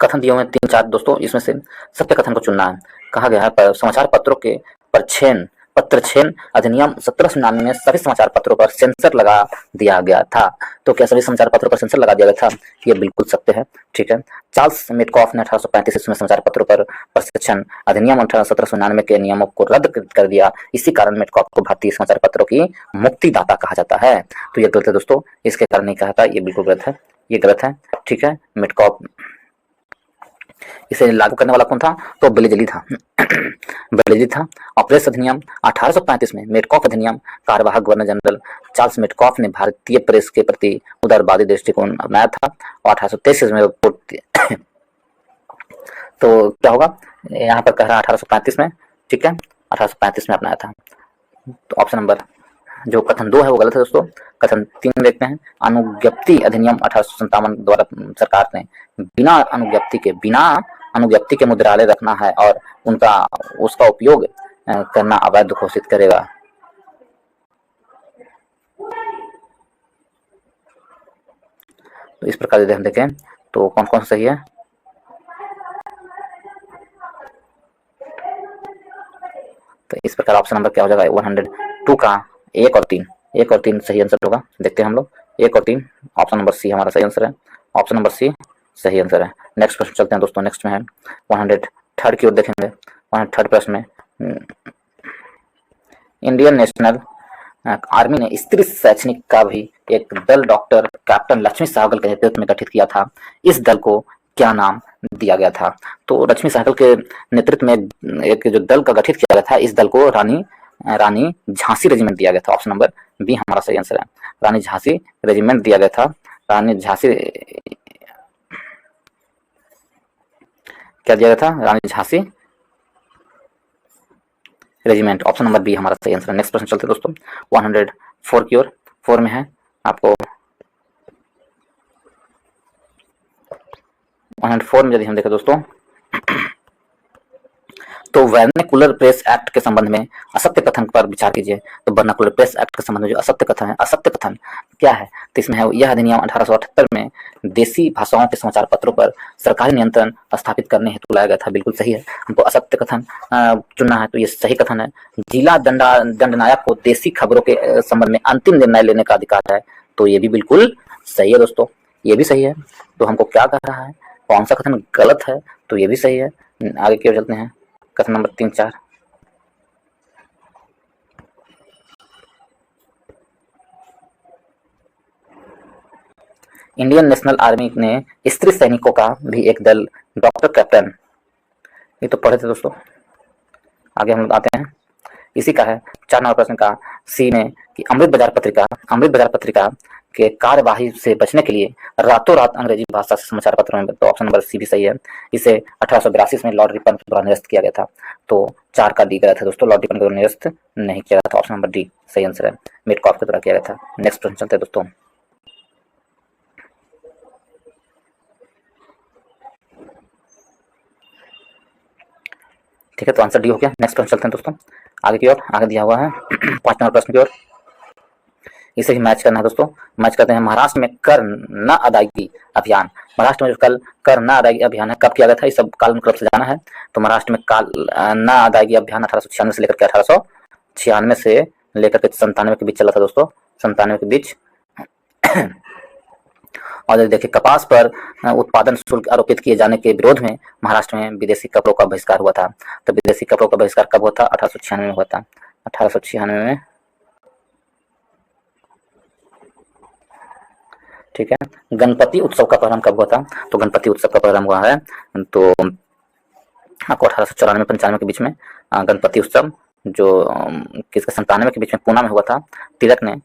S1: कथन दिए हुए हैं 3-4 दोस्तों, इसमें से सत्य कथन को चुनना है। कहा गया है समाचार पत्रों के पत्रछेन अधिनियम 1799 में सभी समाचार पत्रों पर सेंसर लगा दिया गया था। तो क्या सभी समाचार पत्रों पर सेंसर लगा दिया गया था? ये बिल्कुल सत्य है। ठीक है, चार्ल्स मेटकॉफ ने 1835 में समाचार पत्रों पर प्रशिक्षण अधिनियम 1799 के नियमों को रद्द कर दिया। इसी कारण मेटकॉफ को भारतीय समाचार पत्रों की मुक्तिदाता कहा जाता है। तो ये गलत है दोस्तों, इसके कारण नहीं कहा था, ये बिल्कुल गलत है, ये गलत है। ठीक है, मेटकॉफ इसे लागू करने वाला कौन था? तो बेलेजली था बेलेजली था। और प्रेस अधिनियम 1835 में मेटकॉफ अधिनियम कार्यवाहक गवर्नर जनरल चार्ल्स मेटकॉफ ने भारतीय प्रेस के प्रति उदारवादी दृष्टिकोण अपनाया था और 1833 में रिपोर्ट तो क्या होगा यहाँ पर कह रहा है 1835 में। ठीक है, 1835 में अपनाया था। तो ऑप्शन नंबर जो कथन 2 है वो गलत है दोस्तों। कथन 3 देखते हैं, अनुज्ञप्ति अधिनियम 1857 द्वारा सरकार ने बिना अनुज्ञप्ति के मुद्रालय रखना है और उसका उपयोग करना अवैध घोषित करेगा। तो इस प्रकार यदि हम देखें तो कौन कौन सही है, तो इस प्रकार ऑप्शन नंबर क्या हो जाएगा 102 का 1 और 3 सही आंसर होगा। देखते हैं हम लोग 1 और 3, ऑप्शन नंबर सी हमारा सही आंसर है। ऑप्शन नंबर सी सही आंसर है। नेक्स्ट प्रश्न चलते हैं दोस्तों। नेक्स्ट में है 103 की ओर देखेंगे। 103 प्रश्न में इंडियन नेशनल आर्मी ने स्त्री शैक्षणिक का भी एक दल डॉक्टर कैप्टन लक्ष्मी सहगल के नेतृत्व में गठित किया था। इस दल को क्या नाम दिया गया था? तो लक्ष्मी सहगल के नेतृत्व में एक जो दल का गठित किया गया था, इस दल को रानी झांसी रेजिमेंट दिया गया था। ऑप्शन नंबर बी हमारा सही आंसर है। रानी झांसी रेजिमेंट दिया गया था। रानी झांसी क्या दिया गया था? Rani Jhansi regiment. Option number B हमारा सही आंसर है। नेक्स्ट प्रश्न चलते हैं दोस्तों 104 की ओर। 4 में है आपको 104 में यदि हम देखें दोस्तों तो वर्नाकुलर प्रेस एक्ट के संबंध में असत्य कथन पर विचार कीजिए। तो वर्नाकुलर प्रेस एक्ट के संबंध में जो असत्य कथन है, असत्य कथन क्या है? तो इसमें है यह अधिनियम 1878 में देसी भाषाओं के समाचार पत्रों पर सरकारी नियंत्रण स्थापित करने हेतु लाया गया था। बिल्कुल सही है। हमको असत्य कथन चुनना है, तो ये सही कथन है। जिला दंडनायक को देसी खबरों के संबंध में अंतिम निर्णय लेने का अधिकार है। तो ये भी बिल्कुल सही है दोस्तों, ये भी सही है। तो हमको क्या कह रहा है, कौन सा कथन गलत है? तो ये भी सही है। आगे की ओर चलते हैं। कथन नंबर 3-4 इंडियन नेशनल आर्मी ने स्त्री सैनिकों का भी एक दल डॉक्टर कैप्टन, ये तो पढ़े थे दोस्तों। आगे हम लोग आते हैं, इसी का है 4 नंबर प्रश्न का सी में कि अमृत बाजार पत्रिका के कार्यवाही से बचने के लिए रातों रात अंग्रेजी भाषा से समाचार पत्रों में, तो ऑप्शन नंबर सी भी सही है। इसे 1882 में लॉर्ड रिपन के द्वारा निरस्त किया गया था। तो 4 का डी गया था दोस्तों, लॉर्ड रिपन के द्वारा निरस्त नहीं किया गया था। ऑप्शन नंबर डी सही आंसर है, मेटकॉफ के द्वारा किया गया था। नेक्स्ट प्रश्न चलते हैं दोस्तों। ठीक है, तो आंसर डी हो गया। नेक्स्ट प्रश्न चलते हैं दोस्तों आगे की ओर। आगे दिया हुआ है 5 नंबर प्रश्न की ओर, इसे ही मैच करना है दोस्तों। मैच करते हैं। महाराष्ट्र में कर न अदायगी अभियान, महाराष्ट्र में जो कल कर न अदायगी अभियान है कब किया गया था, इस सब काल क्रम से जाना है। तो महाराष्ट्र में काल न अदायगी अभियान 1896 से लेकर के 1896 से लेकर के 97 के बीच चला था दोस्तों, 97 के बीच। और देखिए कपास पर उत्पादन शुल्क आरोपित किए जाने के विरोध में महाराष्ट्र में विदेशी कपड़ों का बहिष्कार हुआ था। तो विदेशी कपड़ों का बहिष्कार कब हुआ था? 1896 में हुआ था। 1896 में, ठीक है। गणपति उत्सव का प्रारंभ कब हुआ था? तो गणपति उत्सव का प्रारंभ हुआ है तो आपको 1894-95 के बीच में गणपति उत्सव जो किसका 97 के बीच में पूना में हुआ था। तिलक ने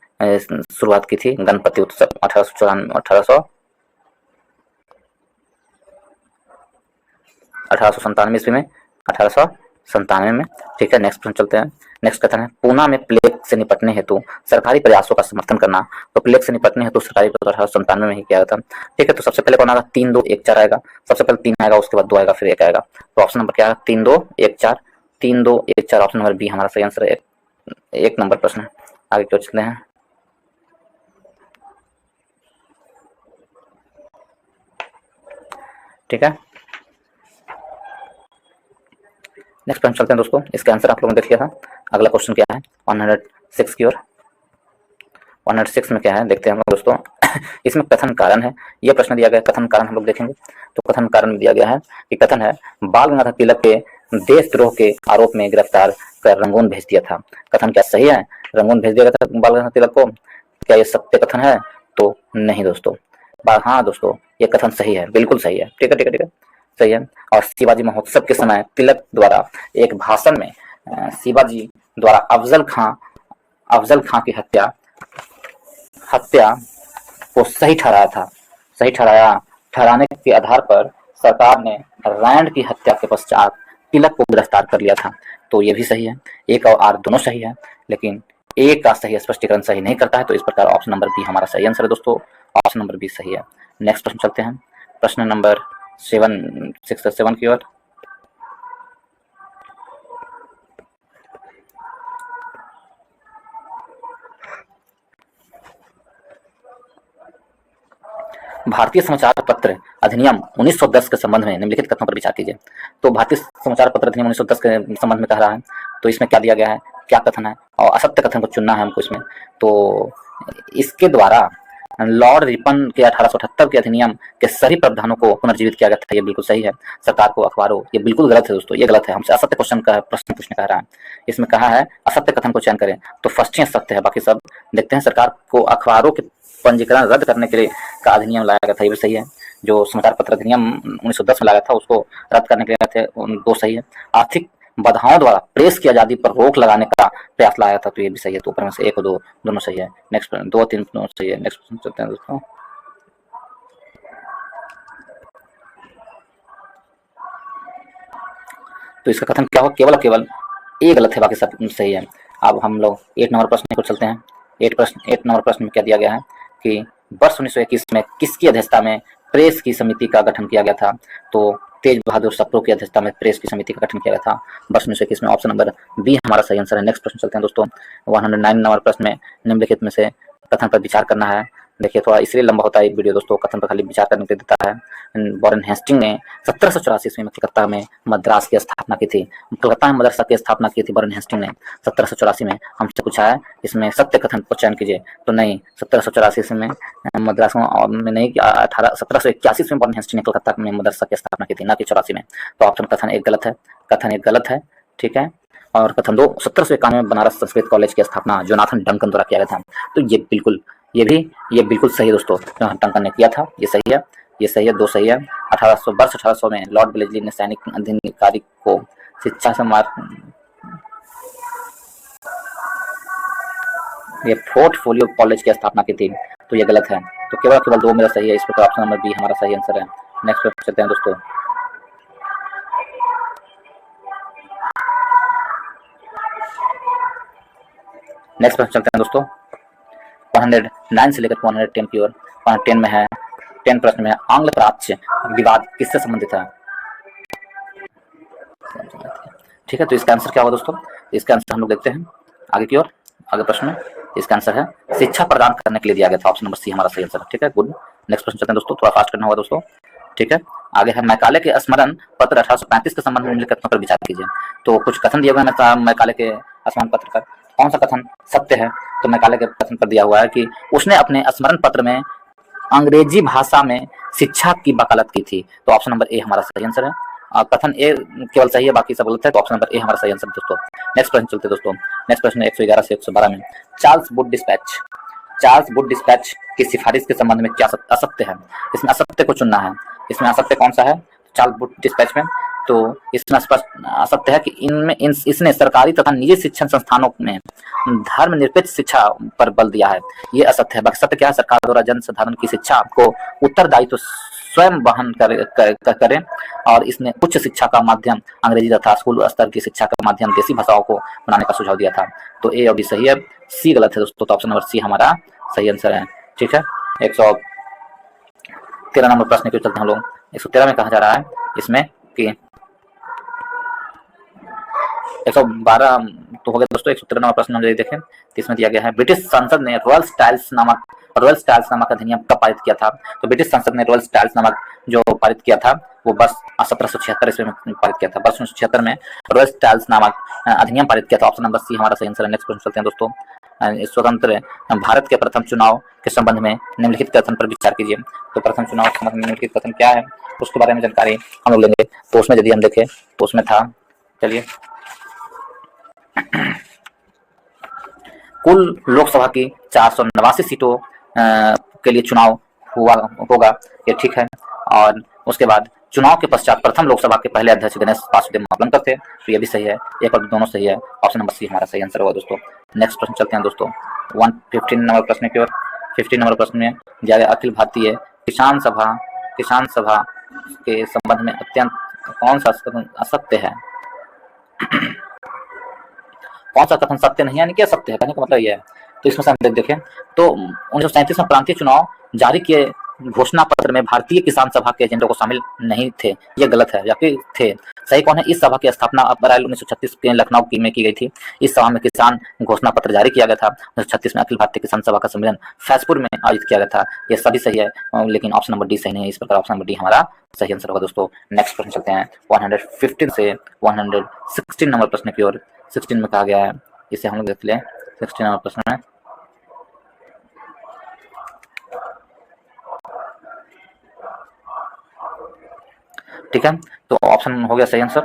S1: शुरुआत की थी गणपति उत्सव 1897 ईस्वी में, 1897 में, ठीक है। नेक्स्ट प्रश्न चलते हैं। नेक्स्ट कथन है पूना में प्लेग से निपटने हेतु सरकारी प्रयासों का समर्थन करना। तो प्लेग से निपटने हेतु सरकारी 1897 में ही किया था, ठीक है। तो सबसे पहले कौन आएगा? 3 2 1 4 आएगा। सबसे पहले 3 आएगा, उसके बाद 2 आएगा, फिर 1 आएगा। तो ऑप्शन नंबर क्या है? 3 2 1 4, 3 2 1 4, ऑप्शन नंबर बी हमारा सही आंसर है। 1 नंबर प्रश्न। आगे क्यों चलते हैं। ठीक है, नेक्स्ट प्रश्न चलते हैं दोस्तों। इसका आंसर आप लोगों ने देख लिया था। अगला क्वेश्चन क्या है? 106 की ओर। 106 में क्या है देखते हैं हम लोग दोस्तों। इसमें कथन कारण है, यह प्रश्न दिया गया, कथन कारण हम लोग देखेंगे। तो कथन कारण में दिया गया है कि कथन है बाल गंगाधर तिलक के देशद्रोह के आरोप में गिरफ्तार कर रंगून भेज दिया था। कथन क्या सही है? रंगून भेज दिया गया था बाल गंगाधर तिलक को। क्या ये सत्य कथन है? तो नहीं दोस्तों। हाँ दोस्तों, ये कथन सही है, बिल्कुल सही है। ठीक है ठीक है ठीक है, सही है। और शिवाजी महोत्सव के समय तिलक द्वारा एक भाषण में शिवाजी द्वारा अफजल खां की हत्या को सही ठहराया था। ठहराने के आधार पर सरकार ने रैंड की हत्या के पश्चात तिलक को गिरफ्तार कर लिया था। तो ये भी सही है। एक और आर दोनों सही है, लेकिन एक का सही स्पष्टीकरण सही नहीं करता है। तो इस प्रकार ऑप्शन नंबर बी हमारा सही आंसर है दोस्तों। ऑप्शन नंबर बी सही है। नेक्स्ट प्रश्न चलते हैं, प्रश्न नंबर 7 की ओर। भारतीय समाचार पत्र अधिनियम 1910 के संबंध में निम्नलिखित कथनों पर विचार कीजिए। तो भारतीय समाचार पत्र अधिनियम 1910 के संबंध में कह रहा है। तो इसमें क्या दिया गया है, क्या कथन है, और असत्य कथन को चुनना है हमको इसमें। तो इसके द्वारा लॉर्ड रिपन के 1878 के अधिनियम के सभी प्रावधानों को पुनर्जीवित किया गया था। ये बिल्कुल सही है। सरकार को अखबारों, ये बिल्कुल गलत है दोस्तों, ये गलत है। हमसे असत्य क्वेश्चन का प्रश्न पूछने कह रहा है। इसमें कहा है असत्य कथन को चयन करें, तो फर्स्ट ही सत्य है, बाकी सब देखते हैं। सरकार को अखबारों के पंजीकरण रद्द करने के लिए का अधिनियम लाया गया था, ये भी सही है। जो समाचार पत्र अधिनियम 1910 में लाया था उसको रद्द करने के लिए थे, 2 सही है। आर्थिक बाधाओं द्वारा प्रेस की आजादी पर रोक लगाने का प्रयास लाया था, तो ये भी सही है। तो ऊपर में से 1 और 2 दोनों सही है। नेक्स्ट 2 3 दोनों सही है। नेक्स्ट प्रश्न चलते हैं दोस्तों। तो इसका कथन क्या हो? केवल ए गलत है, बाकी सब सही है। अब हम लोग 8 नंबर प्रश्न को चलते हैं। 8 नंबर प्रश्न में क्या दिया गया है कि वर्ष 1921 में किसकी अध्यक्षता में प्रेस की समिति का गठन किया गया था? तो तेज बहादुर सप्रू की अध्यक्षता में प्रेस की समिति का गठन किया गया था वर्ष 1921 में। ऑप्शन नंबर बी हमारा सही आंसर है। नेक्स्ट प्रश्न चलते हैं दोस्तों। 109 नंबर प्रश्न में निम्नलिखित में से कथन पर विचार करना है। देखिए थोड़ा इसलिए लंबा होता है वीडियो दोस्तों, कथन पर खाली विचार करने के लिए देता है। वॉरेन हेस्टिंग ने 1784 ईस्वी में कलकत्ता में मद्रास की स्थापना की थी। कलकत्ता में मदरसा की स्थापना की थी वॉरेन हेस्टिंग ने 1784 में। हमसे पूछा है इसमें सत्य कथन को चयन कीजिए। तो नहीं, 1784 ईस्वी में मद्रास में नहीं, 1781 में वॉरेन हेस्टिंग ने कलकत्ता में मदरसा की स्थापना की थी, ना कि 84 में। तो ऑप्शन कथन एक गलत है। ठीक है। और कथन 2, 1791 में बनारस संस्कृत कॉलेज की स्थापना जोनाथन डंकन द्वारा किया गया था। तो ये बिल्कुल सही है दोस्तों, डंकन ने किया था। ये सही है, ये सही है, 2 सही है। 1800 में लॉर्ड ब्लेजली ने सैनिक अधिकारी को शिक्षा से ये पोर्टफोलियो कॉलेज की स्थापना की थी। तो ये गलत है। तो केवल 2 मेरा सही है। इस प्रकार ऑप्शन नंबर बी हमारा सही आंसर है। नेक्स्ट पर चलते हैं दोस्तों। नेक्स्ट पर चलते हैं दोस्तों 109 से लेकर 110 की ओर। 110 में है, 10 प्रश्न में है आंग्ल प्राच्य विवाद किससे संबंधित है? ठीक है। तो इसका आंसर क्या होगा दोस्तों? इसका आंसर हम लोग देखते हैं आगे की ओर। आगे प्रश्न में इसका आंसर है शिक्षा प्रदान करने के लिए दिया गया था। ऑप्शन नंबर सी हमारा सही आंसर है। ठीक है, गुड। नेक्स्ट प्रश्न चलते हैं दोस्तों, थोड़ा फास्ट करना होगा दोस्तों। ठीक है, आगे है मैकाले के स्मरण पत्र 1835 के संबंध में निम्नलिखित कथनों पर विचार कीजिए। तो कुछ कथन दिए हुए हैं मैकाले के स्मरण पत्र का। कौन सा कथन सत्य है? तो मैकाले के कथन पर दिया हुआ है कि उसने अपने स्मरण पत्र में अंग्रेजी भाषा में शिक्षा की वकालत की थी? तो ऑप्शन नंबर ए हमारा सही आंसर है। कथन ए केवल सही है, बाकी सब गलत है, तो ऑप्शन नंबर ए हमारा सही आंसर है दोस्तों। नेक्स्ट प्रश्न चलते दोस्तों। नेक्स्ट प्रश्न 111 से 112 में, चार्ल्स वुड डिस्पैच की सिफारिश के संबंध में क्या असत्य है? इसमें असत्य को चुनना है। इसमें असत्य कौन सा है चार्ल्स वुड डिस्पैच में? तो इसमें स्पष्ट असत्य है कि इसने सरकारी तथा निजी शिक्षण संस्थानों में धर्मनिरपेक्ष शिक्षा पर बल दिया है। ये असत्य है। बाकी सत्य क्या है? सरकार द्वारा जन साधारण की शिक्षा को उत्तरदायित्व स्वयं वहन करें और इसने उच्च शिक्षा का माध्यम अंग्रेजी तथा स्कूल स्तर की शिक्षा का माध्यम देसी भाषाओं को बनाने का सुझाव दिया था। तो ए और बी सही है, सी गलत है दोस्तों। तो ऑप्शन नंबर सी हमारा सही आंसर है। ठीक है, 113 नंबर प्रश्न क्यों चलते हैं हम लोग। 113 में कहा जा रहा है इसमें कि 112 तो हो गया दोस्तों। 113 नंबर प्रश्न हम यदि देखें तो इसमें दिया गया है, ब्रिटिश संसद ने रॉयल स्टाइल्स नामक अधिनियम कब पारित किया था? तो ब्रिटिश संसद ने रॉयल स्टाइल्स नामक जो पारित किया था वो वर्ष 1776 ईस्वी में पारित किया था। वर्ष 1776 में रॉयल स्टाइल्स नामक अधिनियम पारित किया था। ऑप्शन नंबर सी हमारा सही आंसर है। नेक्स्ट प्रश्न चलते हैं दोस्तों। स्वतंत्र भारत के प्रथम चुनाव के संबंध में निम्नलिखित कथन पर विचार कीजिए। तो प्रथम चुनाव के संबंध में निम्नलिखित कथन क्या है उसके बारे में जानकारी हम लोग लेंगे। तो उसमें यदि हम देखें तो उसमें था, चलिए, कुल लोकसभा की 489 सीटों के लिए चुनाव होगा, ये ठीक है। और उसके बाद चुनाव के पश्चात प्रथम लोकसभा के पहले अध्यक्ष गणेश वासुदेव मावलंकर थे, तो ये भी सही है। एक और दोनों सही है। ऑप्शन नंबर सी हमारा सही आंसर होगा दोस्तों। नेक्स्ट प्रश्न चलते हैं दोस्तों 115 नंबर प्रश्न की ओर। 15 नंबर प्रश्न में दिया अखिल भारतीय किसान सभा के संबंध में अत्यंत कौन सा असत्य है? कौन सा कथन सत्य नहीं है, यानी क्या सत्य है, कहने का मतलब यह है। तो इसमें से हम देखें तो 1937 में प्रांतीय चुनाव जारी किए घोषणा पत्र में भारतीय किसान सभा के एजेंडों को शामिल नहीं थे, ये गलत है। या फिर थे, सही कौन है? इस सभा की स्थापना अप्रैल 1936 के लखनऊ में की गई थी। इस सभा में किसान घोषणा पत्र जारी किया गया था। 1936 में अखिल भारतीय किसान सभा का सम्मेलन फैजपुर में आयोजित किया गया था। ये सभी सही है, लेकिन ऑप्शन नंबर डी सही नहीं है। इस प्रकार ऑप्शन नंबर डी हमारा सही आंसर होगा दोस्तों। नेक्स्ट प्रश्न चलते हैं 115 से 116 नंबर प्रश्न की ओर। 16 में कहा गया है, इसे हम लोग देख लें। 16 नंबर प्रश्न में ठीक है, तो ऑप्शन हो गया सही आंसर।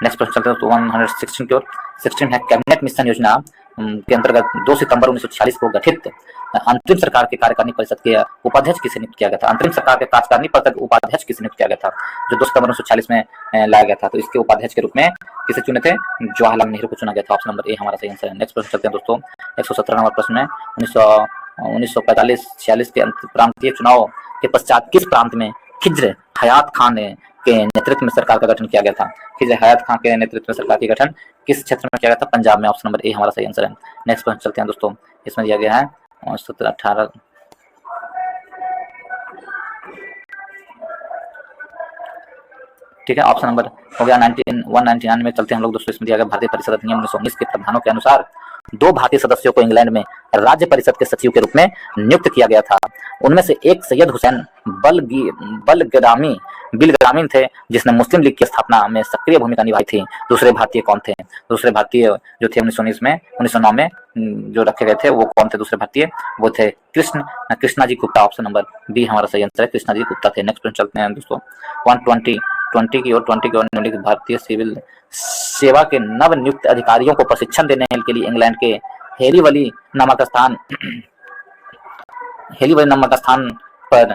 S1: नेक्स्ट प्रश्न चलते हैं तो 116 की ओर। 16 है, कैबिनेट मिशन योजना के अंतर्गत 2 सितंबर 1946 को गठित अंतरिम सरकार के कार्यकारिणी परिषद के उपाध्यक्ष किसे नियुक्त किया गया था? अंतरिम सरकार के कार्यकारिणी परिषद के उपाध्यक्ष किसे नियुक्त किया गया था, जो 2 सितंबर 1946 में लाया गया था? तो इसके उपाध्यक्ष के रूप में किसे चुने थे? जवाहरलाल नेहरू को चुना गया था। ऑप्शन नंबर ए हमारा सही आंसर है। नेक्स्ट प्रश्न चलते हैं दोस्तों 117 नंबर प्रश्न में 1945-46 के प्रांतीय चुनाव के पश्चात किस प्रांत में खिज्र हयात खान के नेतृत्व में सरकार का गठन किया गया था? खिज्र हयात खान के नेतृत्व में सरकार का गठन किस क्षेत्र में किया गया था? पंजाब में। ऑप्शन नंबर ए हमारा सही आंसर है। नेक्स्ट प्रश्न चलते हैं दोस्तों। इसमें दिया गया है 17-18 ठीक है, ऑप्शन नंबर हो गया 199 में चलते हैं हम लोग दोस्तों। इसमें दिया गया भारतीय परिषद अधिनियम 1919 के प्रावधानों के अनुसार 2 भारतीय सदस्यों को इंग्लैंड में राज्य परिषद के सचिव के रूप में नियुक्त किया गया था। उनमें से एक सैयद हुसैन बिलग्रामी थे, जिसने मुस्लिम लीग की स्थापना में सक्रिय भूमिका निभाई थी। दूसरे भारतीय कौन थे? दूसरे भारतीय जो थे 1909 में जो रखे गए थे वो कौन थे? दूसरे भारतीय वो थे Krishnaji Gupta. Option number B हमारा सही आंसर है, कृष्णाजी गुप्ता थे। नेक्स्ट प्रश्न चलते हैं दोस्तों 120 की ओर। निम्नलिखित भारतीय सिविल सेवा के नव नियुक्त अधिकारियों को प्रशिक्षण देने के लिए इंग्लैंड के हेलीवली नामक स्थान पर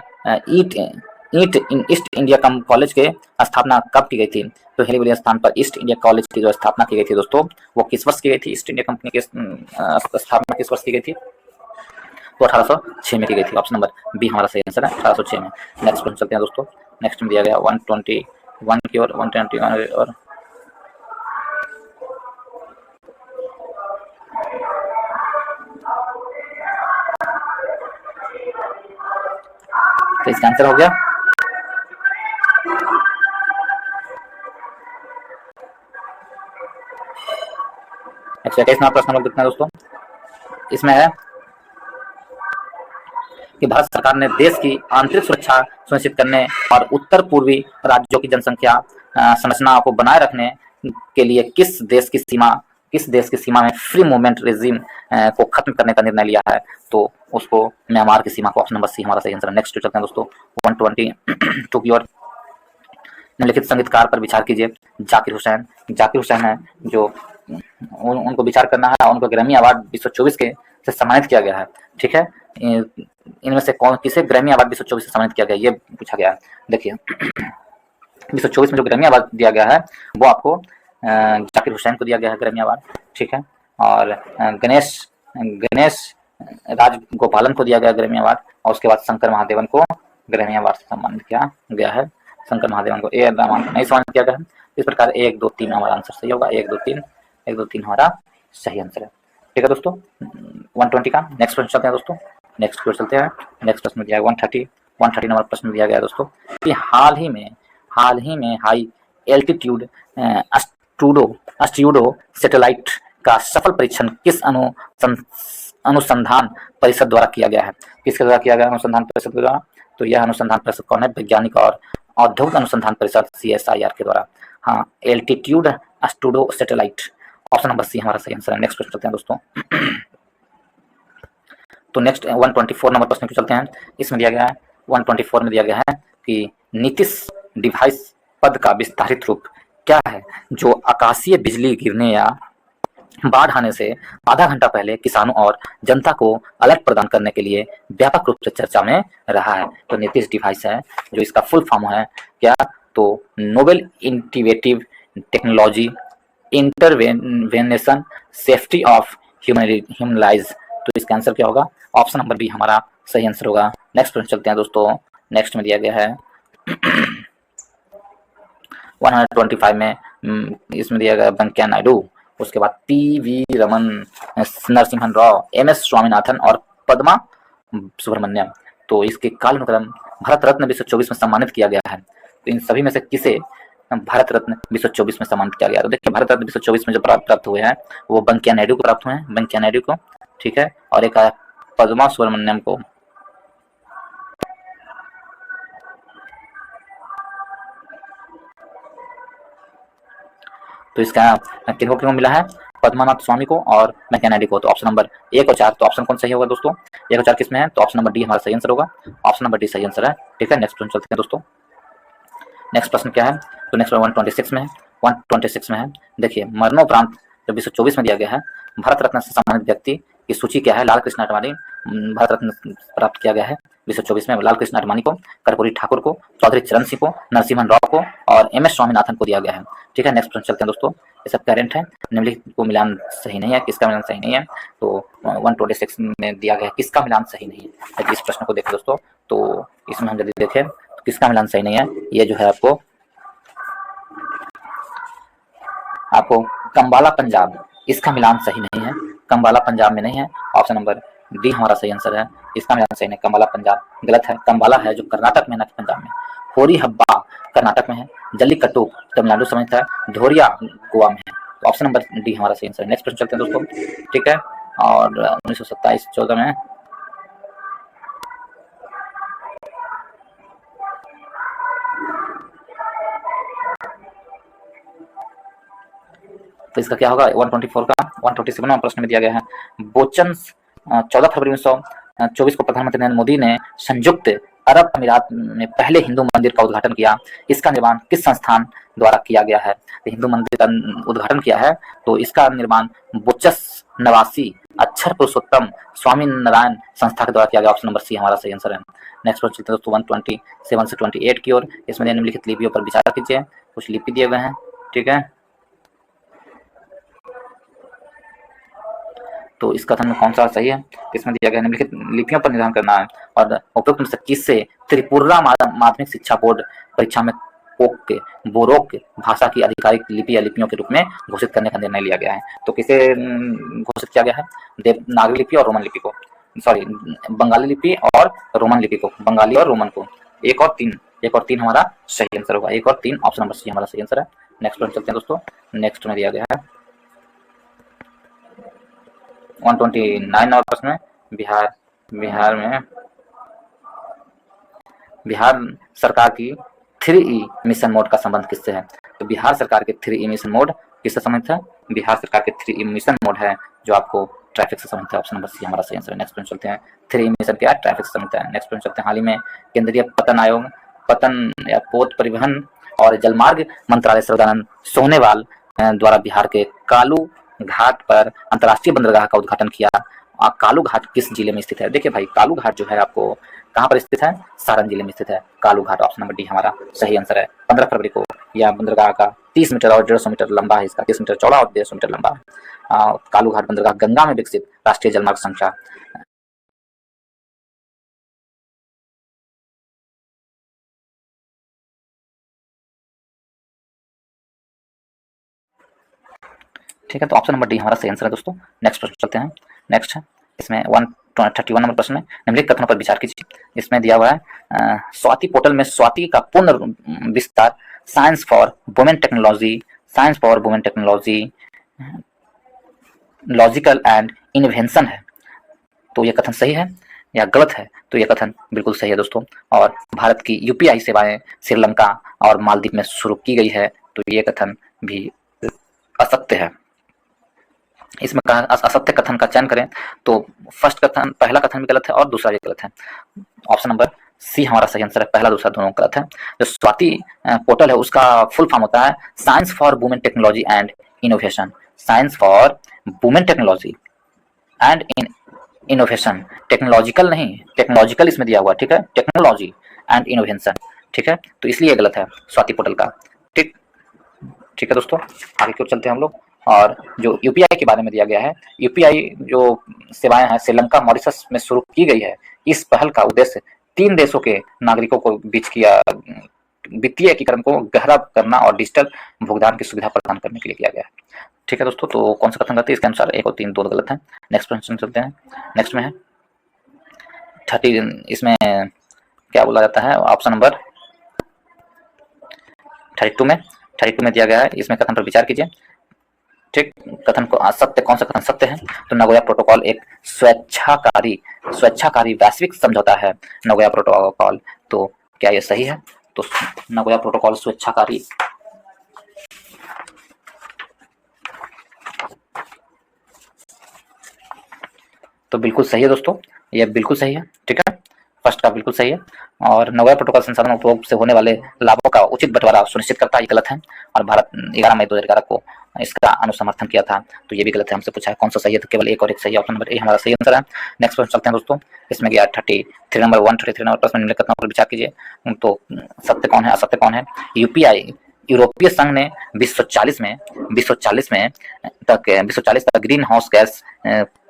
S1: ईस्ट इंडिया कॉलेज के स्थापना कब की गई थी? तो हेलीवली स्थान पर ईस्ट इंडिया कॉलेज की जो स्थापना की गई थी दोस्तों वो किस वर्ष की गई थी? ईस्ट इंडिया कंपनी की स्थापना किस वर्ष की गई थी? तो 1806 में की गई थी। ऑप्शन नंबर बी हमारा सही आंसर है, 1806 में। नेक्स्ट प्रश्न चलते हैं दोस्तों। नेक्स्ट में दिया गया 121 की ओर 121 और तो इसका आंसर हो गया 121 नंबर प्रश्न हम देखते हैं दोस्तों। इसमें है कि भारत सरकार ने देश की आंतरिक सुरक्षा सुनिश्चित करने और उत्तर पूर्वी राज्यों की जनसंख्या संरचना को बनाए रखने के लिए किस देश की सीमा किस देश की सीमा में फ्री मूवमेंट रेजिम को खत्म करने का निर्णय लिया है, तो उसको म्यांमार की सीमा को, ऑप्शन नंबर सी हमारा सही आंसर है। नेक्स्ट चलते हैं दोस्तों 122 की ओर। निम्नलिखित संगीतकार पर विचार कीजिए। जाकिर हुसैन, जाकिर हुसैन है जो उनको विचार करना है, उनको ग्रैमी अवार्ड 2024 के से सम्मानित किया गया है। ठीक है, इनमें से कौन किसे ग्रैमी अवार्ड 2024 से सम्मानित किया गया, ये पूछा गया है। देखिए 2024 में जो ग्रैमी अवार्ड दिया गया है वो आपको जाकिर हुसैन को दिया गया है ग्रैमी अवार्ड। ठीक है, और गणेश गणेश राजगोपालन को दिया गया ग्रैमी अवार्ड, और उसके बाद शंकर महादेवन को ग्रैमी अवार्ड से सम्मानित किया गया है। शंकर महादेवन को, ए रहमान को नहीं सम्मानित किया गया है। इस प्रकार 1 2 3 हमारा आंसर सही होगा। 1 2 3 1 2 3 हमारा सही आंसर है। ठीक है दोस्तों, 120 का नेक्स्ट प्रश्न चलते हैं दोस्तों। नेक्स्ट क्वेश्चन चलते हैं। नेक्स्ट प्रश्न दिया है 130 नंबर प्रश्न दिया गया है दोस्तों कि हाल ही में हाई एल्टीट्यूड अस्ट्यूडो सैटेलाइट का सफल परीक्षण किस अनुसंधान परिषद द्वारा किया गया है? किसके द्वारा किया गया अनुसंधान परिषद द्वारा? तो यह अनुसंधान परिषद कौन है? वैज्ञानिक और औद्योगिक अनुसंधान परिषद CSIR के द्वारा। हाँ, altitude pseudo satellite, option number C हमारा सही आंसर है। नेक्स्ट प्रश्न चलते हैं दोस्तों। तो नेक्स्ट 124 नंबर प्रश्न पे चलते हैं। इसमें दिया गया है 124 में दिया गया है कि नीतिश डिवाइस पद का विस्तारित रूप क्या है जो आकाशीय बिजली गिरने या बाढ़ आने से आधा घंटा पहले किसानों और जनता को अलर्ट प्रदान करने के लिए व्यापक रूप से चर्चा में रहा है। तो नीतिश डिवाइस है जो इसका फुल फॉर्म है क्या? तो novel innovative technology intervention safety of human lives. तो इसका आंसर क्या होगा? ऑप्शन नंबर बी हमारा सही आंसर होगा। नेक्स्ट प्रश्न चलते हैं दोस्तों। नेक्स्ट में दिया गया है 125 में इसमें दिया गया वेंकैया नायडू, उसके बाद PV रमन, नरसिम्हन राव, MS स्वामीनाथन और पद्मा सुब्रमण्यम। तो इसके कालानुक्रम भारत रत्न 2024 में सम्मानित किया गया है। तो इन सभी में से किसे भारत रत्न 2024 में सम्मानित किया गया? तो देखिए भारत रत्न 2024 में जो प्राप्त हुए हैं वो वेंकैया नायडू को प्राप्त हुए हैं, वेंकैया नायडू को। ठीक है, और एक है पद्मा सुब्रमण्यम को। तो इसका किनको किनको मिला है? पद्मानाथ स्वामी को और वेंकैया नायडू को। तो ऑप्शन नंबर 1 और 4, तो ऑप्शन कौन सही होगा दोस्तों? 1 और 4 किसमें है? तो ऑप्शन नंबर डी हमारा सही आंसर होगा। ऑप्शन नंबर डी सही आंसर है। ठीक है, नेक्स्ट प्रश्न चलते हैं दोस्तों। नेक्स्ट प्रश्न क्या है? तो नेक्स्ट 126 में है। 126 में है, देखिए मरणोपरांत जो 2024 में दिया गया है भारत रत्न से सम्मानित व्यक्ति की सूची क्या है? लाल कृष्ण आडवाणी भारत रत्न प्राप्त किया गया है 2024 में। लाल कृष्ण आडवाणी को, कर्पूरी ठाकुर को, चौधरी चरण सिंह को, नरसिम्हन राव को और MS स्वामीनाथन को दिया गया है। ठीक है, नेक्स्ट प्रश्न चलते हैं दोस्तों। ये सब करेंट है, निम्नलिखित को मिलान सही नहीं है। किसका मिलान सही नहीं है? तो 126 में दिया गया है किसका मिलान सही नहीं है। इस प्रश्न को देखें दोस्तों, तो इसमें हम यदि देखें तो किसका मिलान सही नहीं है, ये जो है आपको कंबाला पंजाब, इसका मिलान सही नहीं है। कंबाला पंजाब में नहीं है। ऑप्शन नंबर डी हमारा सही आंसर है। इसका मिलान सही नहीं, कंबाला पंजाब गलत है। कंबाला है जो कर्नाटक में, ना कि पंजाब में। होरी हब्बा कर्नाटक में है। जल्लीकट्टू तमिलनाडु समेत है। धोरिया गोवा में है। तो ऑप्शन नंबर डी हमारा सही आंसर है। नेक्स्ट प्रश्न चलते हैं दोस्तों। ठीक है, और 1927-14 में तो इसका क्या होगा? 124 का 127वां प्रश्न में दिया गया है बोचन 14 फरवरी 1924 को प्रधानमंत्री नरेंद्र मोदी ने संयुक्त अरब अमीरात में पहले हिंदू मंदिर का उद्घाटन किया। इसका निर्माण किस संस्थान द्वारा किया गया है? तो हिंदू मंदिर का उद्घाटन किया है, तो इसका निर्माण बोचस नवासी अक्षर पुरुषोत्तम स्वामी नारायण संस्था के द्वारा किया गया। ऑप्शन नंबर सी हमारा सही आंसर है। नेक्स्ट प्रश्न चलते हैं दोस्तों 127 से 28 की ओर। इसमें निम्नलिखित लिपियों पर विचार कीजिए। कुछ लिपि दिए गए हैं। ठीक है, तो इस कथन में कौन सा सही है? इसमें दिया गया निम्नलिखित लिपियों पर निर्धारण करना है और उपरोक्त में से किससे त्रिपुरा माध्यमिक शिक्षा बोर्ड परीक्षा में बोरोक भाषा की आधिकारिक लिपि या लिपियों के रूप में घोषित करने का निर्णय लिया गया है? तो किसे घोषित किया गया है? देवनागरी लिपि और रोमन लिपि को, सॉरी बंगाली लिपि और रोमन लिपि को, बंगाली और रोमन को। 1 और 3 हमारा सही आंसर होगा। 1 और 3 ऑप्शन नंबर सी हमारा सही आंसर है। नेक्स्ट प्रश्न चलते हैं दोस्तों। नेक्स्ट में दिया गया है 129 नंबर प्रश्न में बिहार सरकार की 3E मिशन मोड का संबंध किससे है? तो बिहार सरकार के 3E मिशन मोड किससे संबंधित है? बिहार सरकार के 3 मिशन मोड है जो आपको ट्रैफिक से संबंधित है। ऑप्शन नंबर सी हमारा सही आंसर है। नेक्स्ट प्रश्न चलते हैं। 3 मिशन क्या है? ट्रैफिक से संबंधित है। नेक्स्ट प्रश्न चलते हैं। हाल ही में केंद्रीय पतन आयोग, पतन या पोत परिवहन और जलमार्ग मंत्रालय सर्बानंद सोनोवाल द्वारा बिहार के कालू घाट पर अंतर्राष्ट्रीय बंदरगाह का उद्घाटन किया। कालू घाट किस जिले में स्थित है? देखिए भाई, कालू घाट जो है आपको कहाँ पर स्थित है? सारण जिले में स्थित है कालू घाट। ऑप्शन नंबर डी हमारा सही आंसर है। 15 फरवरी को यह बंदरगाह का 30 मीटर और 150 मीटर लंबा है, इसका 30 मीटर चौड़ा और 150 मीटर लंबा है। कालू घाट बंदरगाह गंगा में विकसित राष्ट्रीय जलमार्ग संख्या ठीक है, तो ऑप्शन नंबर डी हमारा सही आंसर है दोस्तों। नेक्स्ट प्रश्न चलते हैं। नेक्स्ट है इसमें 131 नंबर प्रश्न है। निम्नलिखित कथनों पर विचार कीजिए। इसमें दिया हुआ है स्वाति पोर्टल में स्वाति का पूर्ण विस्तार science for women technology, science for women technology, logical and invention है। तो यह कथन सही है या गलत है? तो यह कथन बिल्कुल सही है दोस्तों। और भारत की यूपीआई सेवाएं श्रीलंका और मालदीव में शुरू की गई है, तो ये कथन भी असत्य है। इसमें असत्य कथन का चयन करें तो फर्स्ट कथन, पहला कथन भी गलत है और दूसरा भी गलत है। ऑप्शन नंबर सी हमारा सही आंसर है। पहला दूसरा दोनों गलत है। जो स्वाति पोर्टल है उसका फुल फॉर्म होता है science for women technology and innovation, science for women technology and innovation, technological नहीं, टेक्नोलॉजिकल इसमें दिया हुआ, ठीक है, टेक्नोलॉजी एंड इनोवेशन, ठीक है, तो इसलिए गलत है स्वाति पोर्टल का। ठीक ठीक है दोस्तों, आगे की ओर चलते हैं हम लोग। और जो यूपीआई के बारे में दिया गया है, यूपीआई जो सेवाएं हैं श्रीलंका मॉरिशस में शुरू की गई है, इस पहल का उद्देश्य 3 देशों के नागरिकों को बीच किया वित्तीय एकीकरण को गहरा करना और डिजिटल भुगतान की सुविधा प्रदान करने के लिए किया गया है। ठीक है दोस्तों, तो कौन सा कथन गलत है? इसके अनुसार 1 और 3 दोनों गलत है। नेक्स्ट प्रश्न चलते हैं। नेक्स्ट में है 30, इसमें क्या बोला जाता है? ऑप्शन नंबर 32 में दिया गया है। इसमें कथन पर विचार कीजिए। ठीक, कथन को सत्य, कौन सा कथन सत्य है? तो नगोया प्रोटोकॉल एक स्वेच्छाकारी वैश्विक समझौता है, नगोया प्रोटोकॉल। तो क्या ये सही है? तो नगोया प्रोटोकॉल स्वेच्छाकारी तो बिल्कुल सही है दोस्तों, ये बिल्कुल सही है। ठीक है, फर्स्ट का बिल्कुल सही है। और नगोया प्रोटोकॉल संसाधन उपयोग से होने वाले लाभों का उचित बंटवारा सुनिश्चित करता है, ये गलत है। और भारत 11 मई 2011 को इसका अनुसमर्थन किया था, तो ये भी गलत है। हमसे पूछा है कौन सा सही है, तो केवल एक और एक सही है। ऑप्शन नंबर ए हमारा सही आंसर है। नेक्स्ट प्रश्न चलते हैं दोस्तों। इसमें गया 33 नंबर 133 नंबर प्रश्न, निम्नलिखित कथनों पर विचार कीजिए। तो सत्य कौन है, असत्य कौन है? यूपीआई यूरोपीय संघ ने 2040 तक ग्रीन हाउस गैस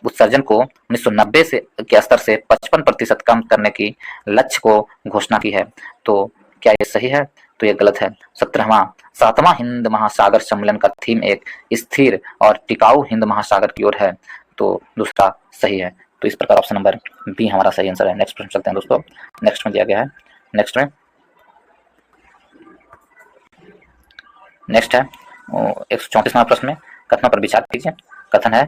S1: उत्सर्जन को 1990 से के स्तर से 55% कम करने की लक्ष्य को घोषणा की है। तो क्या ये सही है? तो ये गलत है। 7वां हिंद महासागर सम्मेलन का थीम एक स्थिर और टिकाऊ हिंद महासागर की ओर है, तो दूसरा सही है। तो इस प्रकार ऑप्शन नंबर बी हमारा सही आंसर है। नेक्स्ट प्रश्न चलते हैं दोस्तों। नेक्स्ट में दिया गया है, नेक्स्ट है 134वां प्रश्न में कथनों पर विचार कीजिए। कथन है,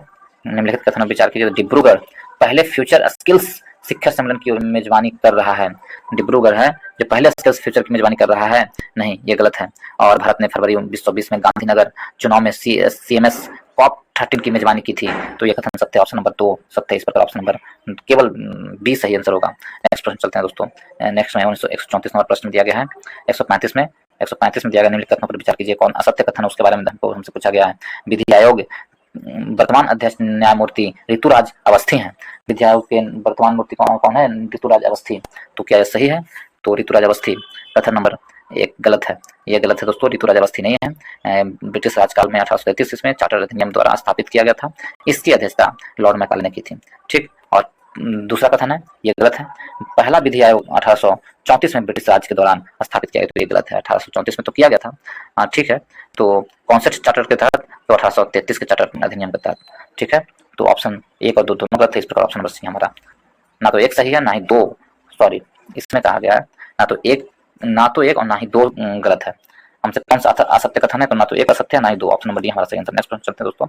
S1: निम्नलिखित कथनों पर विचार कीजिए। डिब्रूगढ़ पहले फ्यूचर स्किल्स शिखर सम्मेलन की मेजबानी कर रहा है। डिब्रूगढ़ है जो पहले स्किल्स फ्यूचर की मेजबानी कर रहा है, नहीं, ये गलत है। और भारत ने फरवरी 2020 में गांधीनगर चुनाव में CMS COP 13 की मेजबानी की थी, तो ये कथन सत्य, ऑप्शन नंबर 2 सत्य। इस प्रकार ऑप्शन नंबर केवल बी सही आंसर होगा। नेक्स्ट प्रश्न चलते हैं दोस्तों। नेक्स्ट में 134 नंबर प्रश्न दिया गया है। 135 में दिया गया, निम्नलिखित कथनों पर विचार कीजिए। कौन असत्य कथन है उसके बारे में हमसे पूछा गया है। विधि आयोग वर्तमान अध्यक्ष न्यायमूर्ति ऋतुराज अवस्थी हैं। विधि आयोग के वर्तमान मूर्ति कौन है? ऋतुराज अवस्थी। तो क्या यह सही है? तो ऋतुराज अवस्थी। कथन नंबर 1 गलत है, ये गलत है दोस्तों, ऋतुराज अवस्थी नहीं है। ब्रिटिश राजकाल में 1833 इसमें चार्टर अधिनियम द्वारा स्थापित किया गया था। इसकी अध्यक्षता लॉर्ड मैकाले ने की थी। ठीक, और दूसरा कथन है ये गलत है। पहला विधि आयोग 1834 में ब्रिटिश राज के दौरान स्थापित किया गया, तो ये गलत है। 1834 में तो किया गया था। ठीक है, तो 65 चार्टर के तहत, तो 1833 के चार्टर अधिनियम के तहत। ठीक है, तो ऑप्शन 1 और 2 दोनों गलत है। इस प्रकार ऑप्शन नंबर सी हमारा ना तो 1 सही है, ना ही 2, सॉरी, इसमें कहा गया है ना तो 1 और ना ही 2 गलत है। हमसे कौन सा असत्य कथन है? तो ना तो 1 असत्य है, ना ही 2। ऑप्शन नंबर डी हमारा सही आंसर। नेक्स्ट प्रश्न चलते हैं दोस्तों।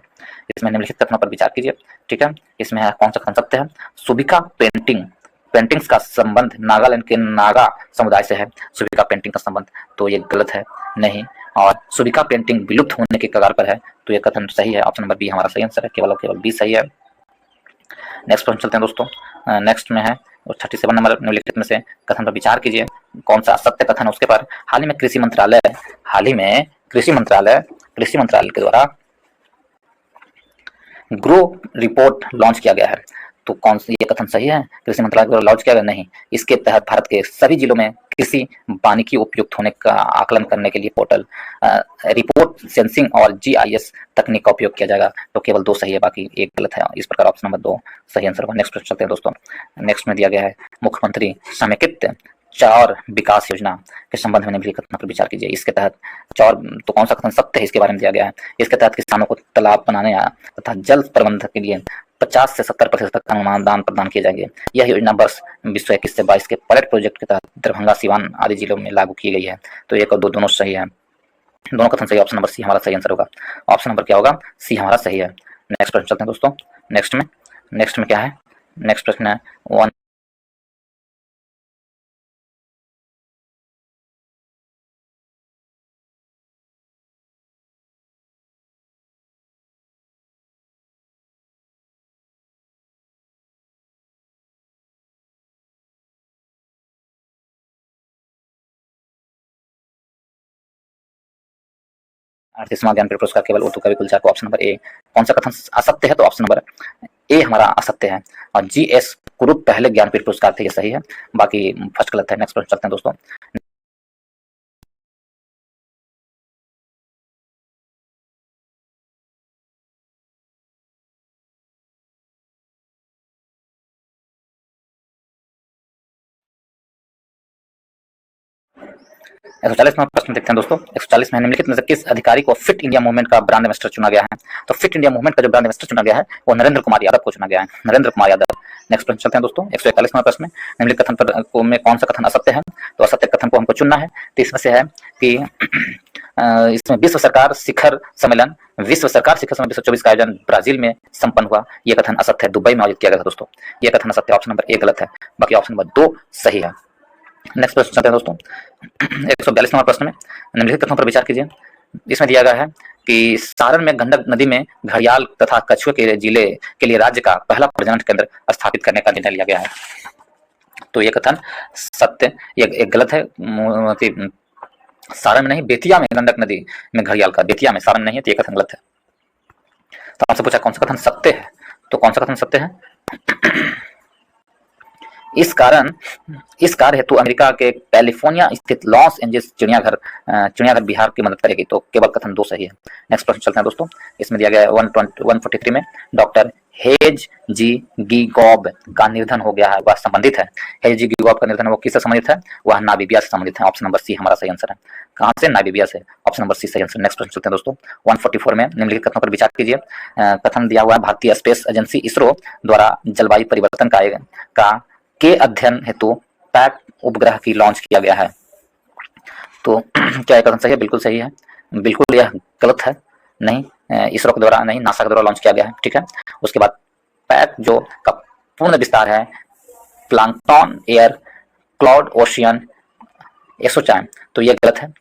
S1: इसमें निम्नलिखित कथनों पर विचार कीजिए। ठीक है, इसमें है कौन सा कथन सत्य है? सुबिका पेंटिंग्स का संबंध नागालैंड के नागा समुदाय से है। सुबिका पेंटिंग का संबंध, तो ये गलत है, नहीं। और सुबिका पेंटिंग विलुप्त होने के कगार पर है, तो यह कथन सही है। ऑप्शन नंबर बी हमारा सही आंसर है, केवल और केवल बी सही है। नेक्स्ट प्रश्न चलते हैं दोस्तों। नेक्स्ट में है 37 नंबर, निम्नलिखित में से कथन पर विचार कीजिए, कौन सा सत्य कथन है उसके पर। हाल ही में कृषि मंत्रालय के द्वारा ग्रो रिपोर्ट लॉन्च किया गया है, तो कौन सा ये कथन सही है? कृषि मंत्रालय द्वारा लॉन्च किया गया? नहीं, इसके तहत भारत के सभी जिलों में कृषि वानिकी उपयुक्त होने का आकलन करने के लिए पोर्टल रिपोर्ट सेंसिंग और जीआईएस तकनीक का उपयोग किया जाएगा, तो केवल 2 सही है, बाकी एक गलत है। इस प्रकार ऑप्शन नंबर 2 सही आंसर होगा। नेक्स्ट प्रश्न चलते हैं दोस्तों। नेक्स्ट में दिया गया है, मुख्यमंत्री समेकित चौर विकास योजना के संबंध में निम्नलिखित कथन पर विचार कीजिए। इसके तहत चौर, तो कौन सा कथन सत्य है इसके बारे में दिया गया है। इसके तहत किसानों को तालाब बनाने तथा जल प्रबंधन के लिए 50 से 70% तक अनुदान प्रदान किए जाएंगे। यह योजना वर्ष 2021 से 22 के पायलट प्रोजेक्ट के तहत दरभंगा, सिवान आदि जिलों में लागू की गई है, तो 1 और 2 दोनों सही है, दोनों कथन सही। ऑप्शन नंबर सी हमारा सही आंसर होगा। ऑप्शन नंबर क्या होगा? सी हमारा सही है। नेक्स्ट प्रश्न चलते हैं दोस्तों। नेक्स्ट में क्या है? नेक्स्ट प्रश्न है 1 38वां ज्ञानपीठ पुरस्कार केवल उर्दू कवि गुलजार को। ऑप्शन नंबर ए। कौन सा कथन असत्य है? तो ऑप्शन नंबर ए हमारा असत्य है, और जीएस कुरुप पहले ज्ञानपीठ पुरस्कार थे, ये सही है, बाकी फर्स्ट गलत है। नेक्स्ट प्रश्न चलते हैं दोस्तों। एक सौ 40वां प्रश्न देखते हैं दोस्तों। 140 में निम्नलिखित में से किस अधिकारी को फिट इंडिया मूवमेंट का ब्रांड एम्बेसडर चुना गया है? तो फिट इंडिया मूवमेंट का जो ब्रांड एम्बेसडर चुना गया है वो नरेंद्र कुमार यादव को चुना गया है, नरेंद्र कुमार यादव। नेक्स्ट प्रश्न चलते हैं दोस्तों। 141वां प्रश्न में निम्नलिखित कथन पर में कौन सा कथन असत्य है? तो असत्य कथन को हमको चुनना है, तो इसमें से है कि इसमें विश्व सरकार शिखर सम्मेलन 2024 का आयोजन ब्राजील में संपन्न हुआ, ये कथन असत्य है, दुबई में आयोजित किया गया था दोस्तों, ये कथन असत्य है। ऑप्शन नंबर ए गलत है, बाकी ऑप्शन नंबर 2 सही है। नेक्स्ट प्रश्न चलते हैं दोस्तों। 142 नंबर प्रश्न में निम्नलिखित कथनों पर विचार कीजिए। इसमें दिया गया है कि सारण में गंडक नदी में घड़ियाल तथा कछुए के जिले के लिए राज्य का पहला प्रजनन केंद्र स्थापित करने का निर्णय लिया गया है, तो ये कथन सत्य, ये एक गलत है। सारण में नहीं, बेतिया में गंडक नदी में घड़ियाल का, बेतिया में, सारण नहीं है, तो ये कथन गलत है। तो आपसे पूछा कौन सा कथन सत्य है, तो कौन सा कथन सत्य है? इस कार्य हेतु अमेरिका के कैलिफोर्निया स्थित लॉस एंजल्स चिड़ियाघर बिहार की मदद करेगी, तो केवल कथन 2 सही है। नेक्स्ट प्रश्न चलते हैं दोस्तों। इसमें दिया गया है 143 में डॉक्टर हेज जी गिगॉब का निधन हो गया है, वह संबंधित है। हेज जी गिगॉब का निधन वो किससे संबंधित है? वह नामीबिया से संबंधित है। ऑप्शन नंबर सी हमारा सही आंसर है। कहां से? नामीबिया से। ऑप्शन नंबर सी सही आंसर। नेक्स्ट प्रश्न चलते हैं दोस्तों। 144 में निम्नलिखित कथनों पर विचार कीजिए। कथन दिया हुआ है, भारतीय स्पेस एजेंसी इसरो द्वारा जलवायु परिवर्तन का के अध्ययन हेतु पैक उपग्रह की लॉन्च किया गया है, तो क्या यह कथन सही है? बिल्कुल सही है। बिल्कुल यह गलत है, नहीं, इसरो के द्वारा नहीं, नासा के द्वारा लॉन्च किया गया है, ठीक है। उसके बाद पैक जो का पूर्ण विस्तार है प्लांक्टन एयर क्लाउड ओशियन एक्सोचाइम, तो यह गलत है,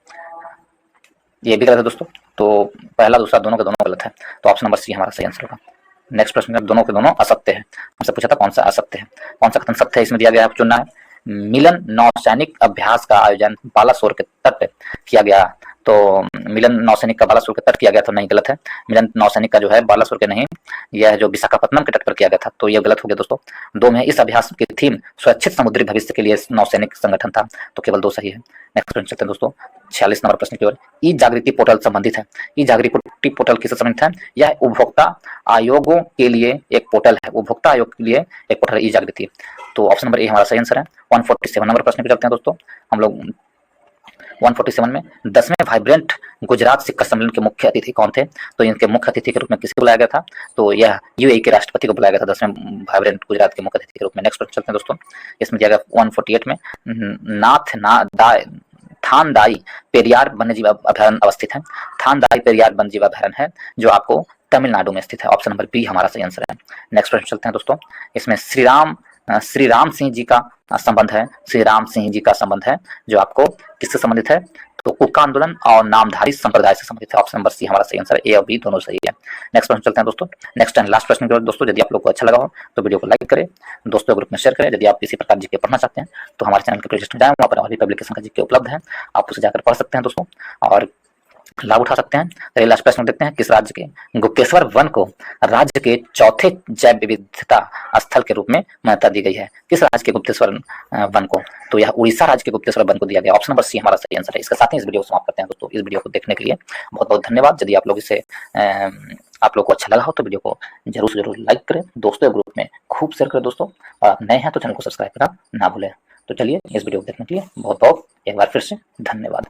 S1: ये भी गलत है दोस्तों। तो पहला दूसरा दोनों के दोनों गलत है, तो ऑप्शन नंबर सी हमारा सही आंसर होगा। नेक्स्ट प्रश्न में दोनों के दोनों असत्य है। हमसे पूछा था कौन सा असत्य है, कौन सा कथन सत्य है, इसमें दिया गया है, चुनना है। मिलन नौसैनिक अभ्यास का आयोजन बालासोर के तट पे किया गया, तो मिलन नौसैनिक का बालासोर के तट किया गया, तो नहीं, गलत है। मिलन नौसैनिक का जो है बालासोर के नहीं, यह जो विशाखापट्टनम के तट पर किया गया था, तो यह गलत हो गया दोस्तों। 2 में इस अभ्यास की थीम सुरक्षित समुद्री भविष्य के लिए नौसैनिक संगठन था, तो केवल 2 सही है। नेक्स्ट प्रश्न चलते हैं दोस्तों 46 नंबर प्रश्न की ओर। ई जागृति पोर्टल संबंधित है। ई जागृति पोर्टल किससे संबंधित है? यह उपभोक्ता आयोगों के लिए एक पोर्टल है, उपभोक्ता आयोग के लिए एक पोर्टल ई जागृति, तो ऑप्शन नंबर ए हमारा सही आंसर है। 147 नंबर प्रश्न पे चलते हैं दोस्तों हम लोग। 147 में 10वें वाइब्रेंट गुजरात शिखर सम्मेलन के मुख्य अतिथि कौन थे? तो इनके मुख्य अतिथि के रूप में किसको बुलाया गया था? तो यह यूएई के राष्ट्रपति को बुलाया गया था 10वें वाइब्रेंट गुजरात के मुख्य अतिथि के रूप में। नेक्स्ट प्रश्न चलते हैं दोस्तों। इसमें दिया गया 148 में थानदाई पेरियार वन्यजीव अभयारण्य अवस्थित है। थानदाई पेरियार वन्यजीव अभयारण्य है जो आपको तमिलनाडु में स्थित है। ऑप्शन नंबर बी हमारा सही आंसर है। नेक्स्ट प्रश्न चलते हैं दोस्तों। इसमें श्री राम श्री राम सिंह जी का संबंध है, श्री राम सिंह जी का संबंध है, जो आपको किससे संबंधित है, तो उक्का आंदोलन और नामधारी संप्रदाय से संबंधित है। ऑप्शन नंबर सी हमारा सही आंसर, ए और बी दोनों सही है। नेक्स्ट प्रश्न चलते हैं दोस्तों। नेक्स्ट एंड लास्ट प्रश्न की ओर दोस्तों, यदि आप लोग को अच्छा लगा हो तो वीडियो को लाइक करें, दोस्तों ग्रुप में शेयर करें। यदि आप किसी प्रकार जीके पढ़ना चाहते हैं तो हमारे चैनल के प्लेलिस्ट में जाएं, वहाँ पर हमारी पब्लिकेशन का जीके उपलब्ध है, आप उसे जाकर पढ़ सकते हैं दोस्तों और लाभ उठा सकते हैं। चलिए लास्ट प्रश्न देखते हैं, किस राज्य के गुप्तेश्वर वन को राज्य के चौथे जैव विविधता स्थल के रूप में मान्यता दी गई है? किस राज्य के गुप्तेश्वर वन को? तो यह उड़ीसा राज्य के गुप्तेश्वर वन को दिया गया। ऑप्शन नंबर सी हमारा सही आंसर है। इसके साथ ही इस वीडियो को समाप्त करते हैं दोस्तों। इस वीडियो को देखने के लिए बहुत बहुत धन्यवाद। यदि आप लोग इसे आप लोग को अच्छा लगा हो तो वीडियो को जरूर से जरूर लाइक करें, दोस्तों ग्रुप में खूब शेयर करें दोस्तों, और आप नए हैं तो चैनल को सब्सक्राइब करना ना भूलें। तो चलिए इस वीडियो को देखने के लिए बहुत बहुत एक बार फिर से धन्यवाद।